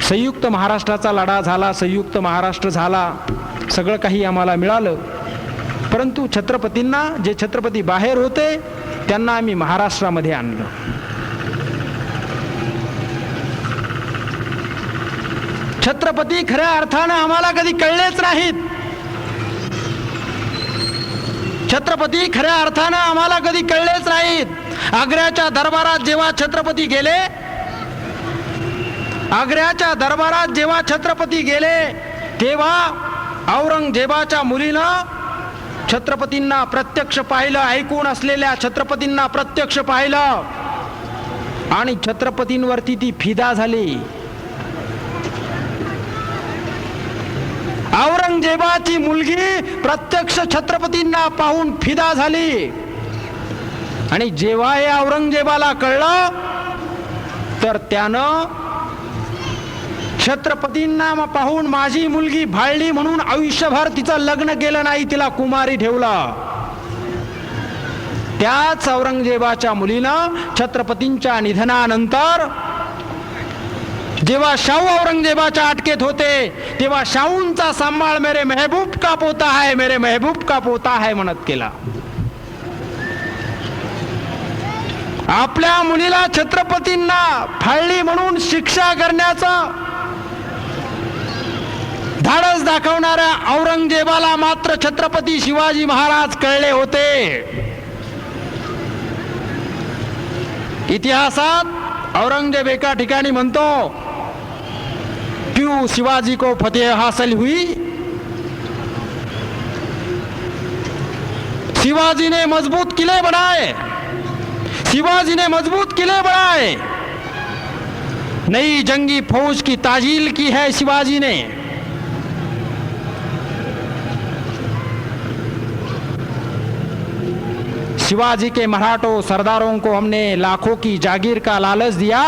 A: संयुक्त महाराष्ट्राचा लढा झाला, संयुक्त महाराष्ट्र झाला, सगळं काही आम्हाला मिळालं. परंतु छत्रपतींना, जे छत्रपती बाहेर होते त्यांना आम्ही महाराष्ट्रामध्ये आणलं. छत्रपती खऱ्या अर्थानं आम्हाला कधी कळलेच नाहीत. छत्रपती खऱ्या अर्थानं आम्हाला कधी कळलेच नाहीत. आग्र्याच्या दरबारात जेव्हा छत्रपती गेले, आग्र्याच्या दरबारात जेव्हा छत्रपती गेले तेव्हा औरंगजेबाच्या मुलीनं छत्रपतींना प्रत्यक्ष पाहिलं, ऐकून असलेल्या छत्रपतींना प्रत्यक्ष पाहिलं आणि छत्रपतींवरती ती फिदा झाली. औरंगजेबाची मुलगी प्रत्यक्ष छत्रपतींना पाहून फिदा झाली. आणि जेव्हा हे औरंगजेबाला कळलं तर त्यानं छत्रपतींना पाहून माझी मुलगी भाळली म्हणून आयुष्यभर तिचं लग्न केलं नाही, तिला कुमारी ठेवलं. त्याच औरंगजेबाच्या मुलीनं छत्रपतींच्या निधनानंतर जेव्हा शाहू औरंगजेबाच्या अटकेत होते तेव्हा शाहूंचा सांभाळ मेरे महबूब का पोता है, मेरे महबूब का पोता है म्हणत केला. आपल्या मुलीला छत्रपतींना फाळली म्हणून शिक्षा करण्याचं धाडस दाखवणाऱ्या औरंगजेबाला मात्र छत्रपती शिवाजी महाराज कळले होते. इतिहासात औरंगजेब एका ठिकाणी म्हणतो, क्यों शिवाजी को फतेह हासिल हुई? शिवाजी ने मजबूत किले बनाए, शिवाजी ने मजबूत किले बनाए, नई जंगी फौज की ताजील की है शिवाजी ने. शिवाजी के मराठों सरदारों को हमने लाखों की जागीर का लालच दिया,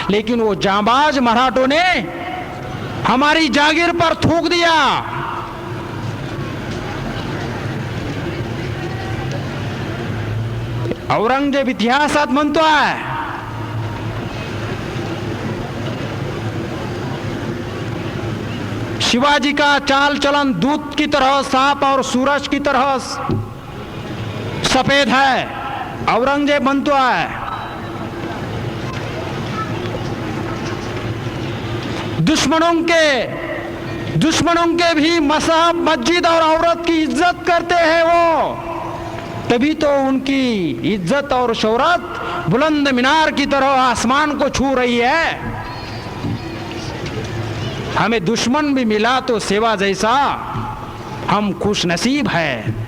A: लेकिन वो जांबाज मराठों ने हमारी जागीर पर थूक दिया. औरंगजेब इतिहासात म्हणतोय, शिवाजी का चाल चलन दूध की तरह साफ और सूरज की तरह सफेद है. औरंगजेब म्हणतो आहे, दुश्मनों के भी मजहब, मस्जिद और औरत की इज्जत करते हैं वो, तभी तो उनकी इज्जत और शोहरत बुलंद मीनार की तरह आसमान को छू रही है. हमें दुश्मन भी मिला तो सेवा जैसा, हम खुश नसीब है.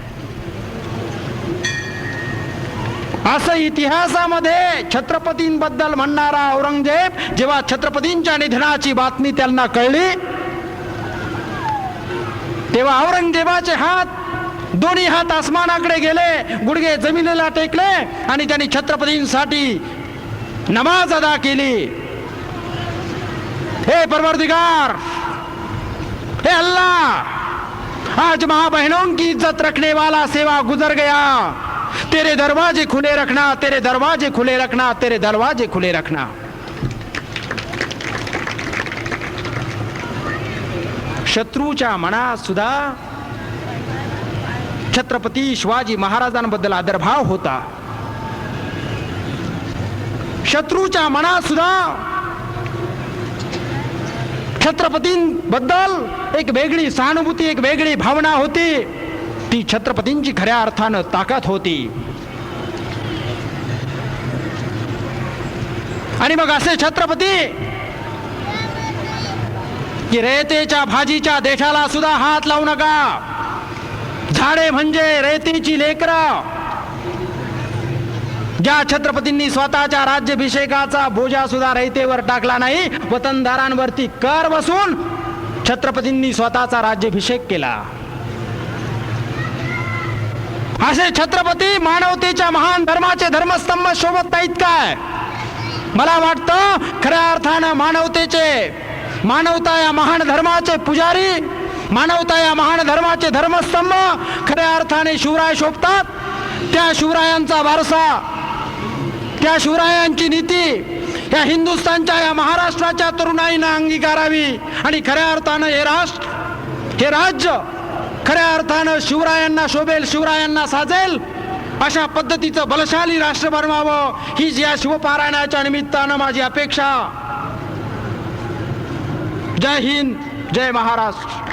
A: असं इतिहासामध्ये छत्रपतींबद्दल म्हणणारा औरंगजेब जेव्हा छत्रपतींच्या निधनाची बातमी त्यांना कळली तेव्हा औरंगजेबाचे दोन्ही हात आसमानाकडे गेले, गुडघे जमिनीला टेकले आणि त्यांनी छत्रपतींसाठी नमाज अदा केली. हे परवरदिगार, हे अल्लाह, आज माँ बहनों की इज्जत रखने वाला सेवा गुजर गया, तेरे दरवाजे खुले रखना, तेरे दरवाजे खुले रखना, तेरे दरवाजे खुले रखना. शत्रूच्या मनात सुद्धा छत्रपती शिवाजी महाराजांबद्दल आदरभाव होता. शत्रूच्या मनात सुद्धा छत्रपतींबद्दल एक वेगळी सहानुभूती, एक वेगळी भावना होती. ती छत्रपतींची खऱ्या अर्थानं ताकद होती. आणि मग असे छत्रपती की रेतेच्या भाजीच्या देठाला सुद्धा हात लावू नका, झाडे म्हणजे रेतीची लेकरं. ज्या छत्रपतींनी स्वतःच्या राज्याभिषेकाचा बोजा सुद्धा रयतेवर टाकला नाही, वतनदारांवरती कर बसून छत्रपतींनी स्वतःचा राज्याभिषेक केला. असे छत्रपती मानवतेच्या महान धर्माचे धर्मस्तंभ शोभत नाहीत काय? मला वाटतं खऱ्या अर्थानं मानवता या महान धर्माचे पुजारी, मानवता या महान धर्माचे धर्मस्तंभ खऱ्या अर्थाने शिवराय शोभतात. त्या शिवरायांचा वारसा, त्या शिवरायांची नीती या हिंदुस्थानच्या, या महाराष्ट्राच्या तरुणाईनं अंगीकारावी. आणि खऱ्या अर्थानं हे राज्य खऱ्या अर्थानं शिवरायांना शोभेल, शिवरायांना साजेल अशा पद्धतीचं बलशाली राष्ट्र बनवावं, हीच या शिवपारायणाच्या निमित्तानं माझी अपेक्षा. जय हिंद, जय महाराष्ट्र.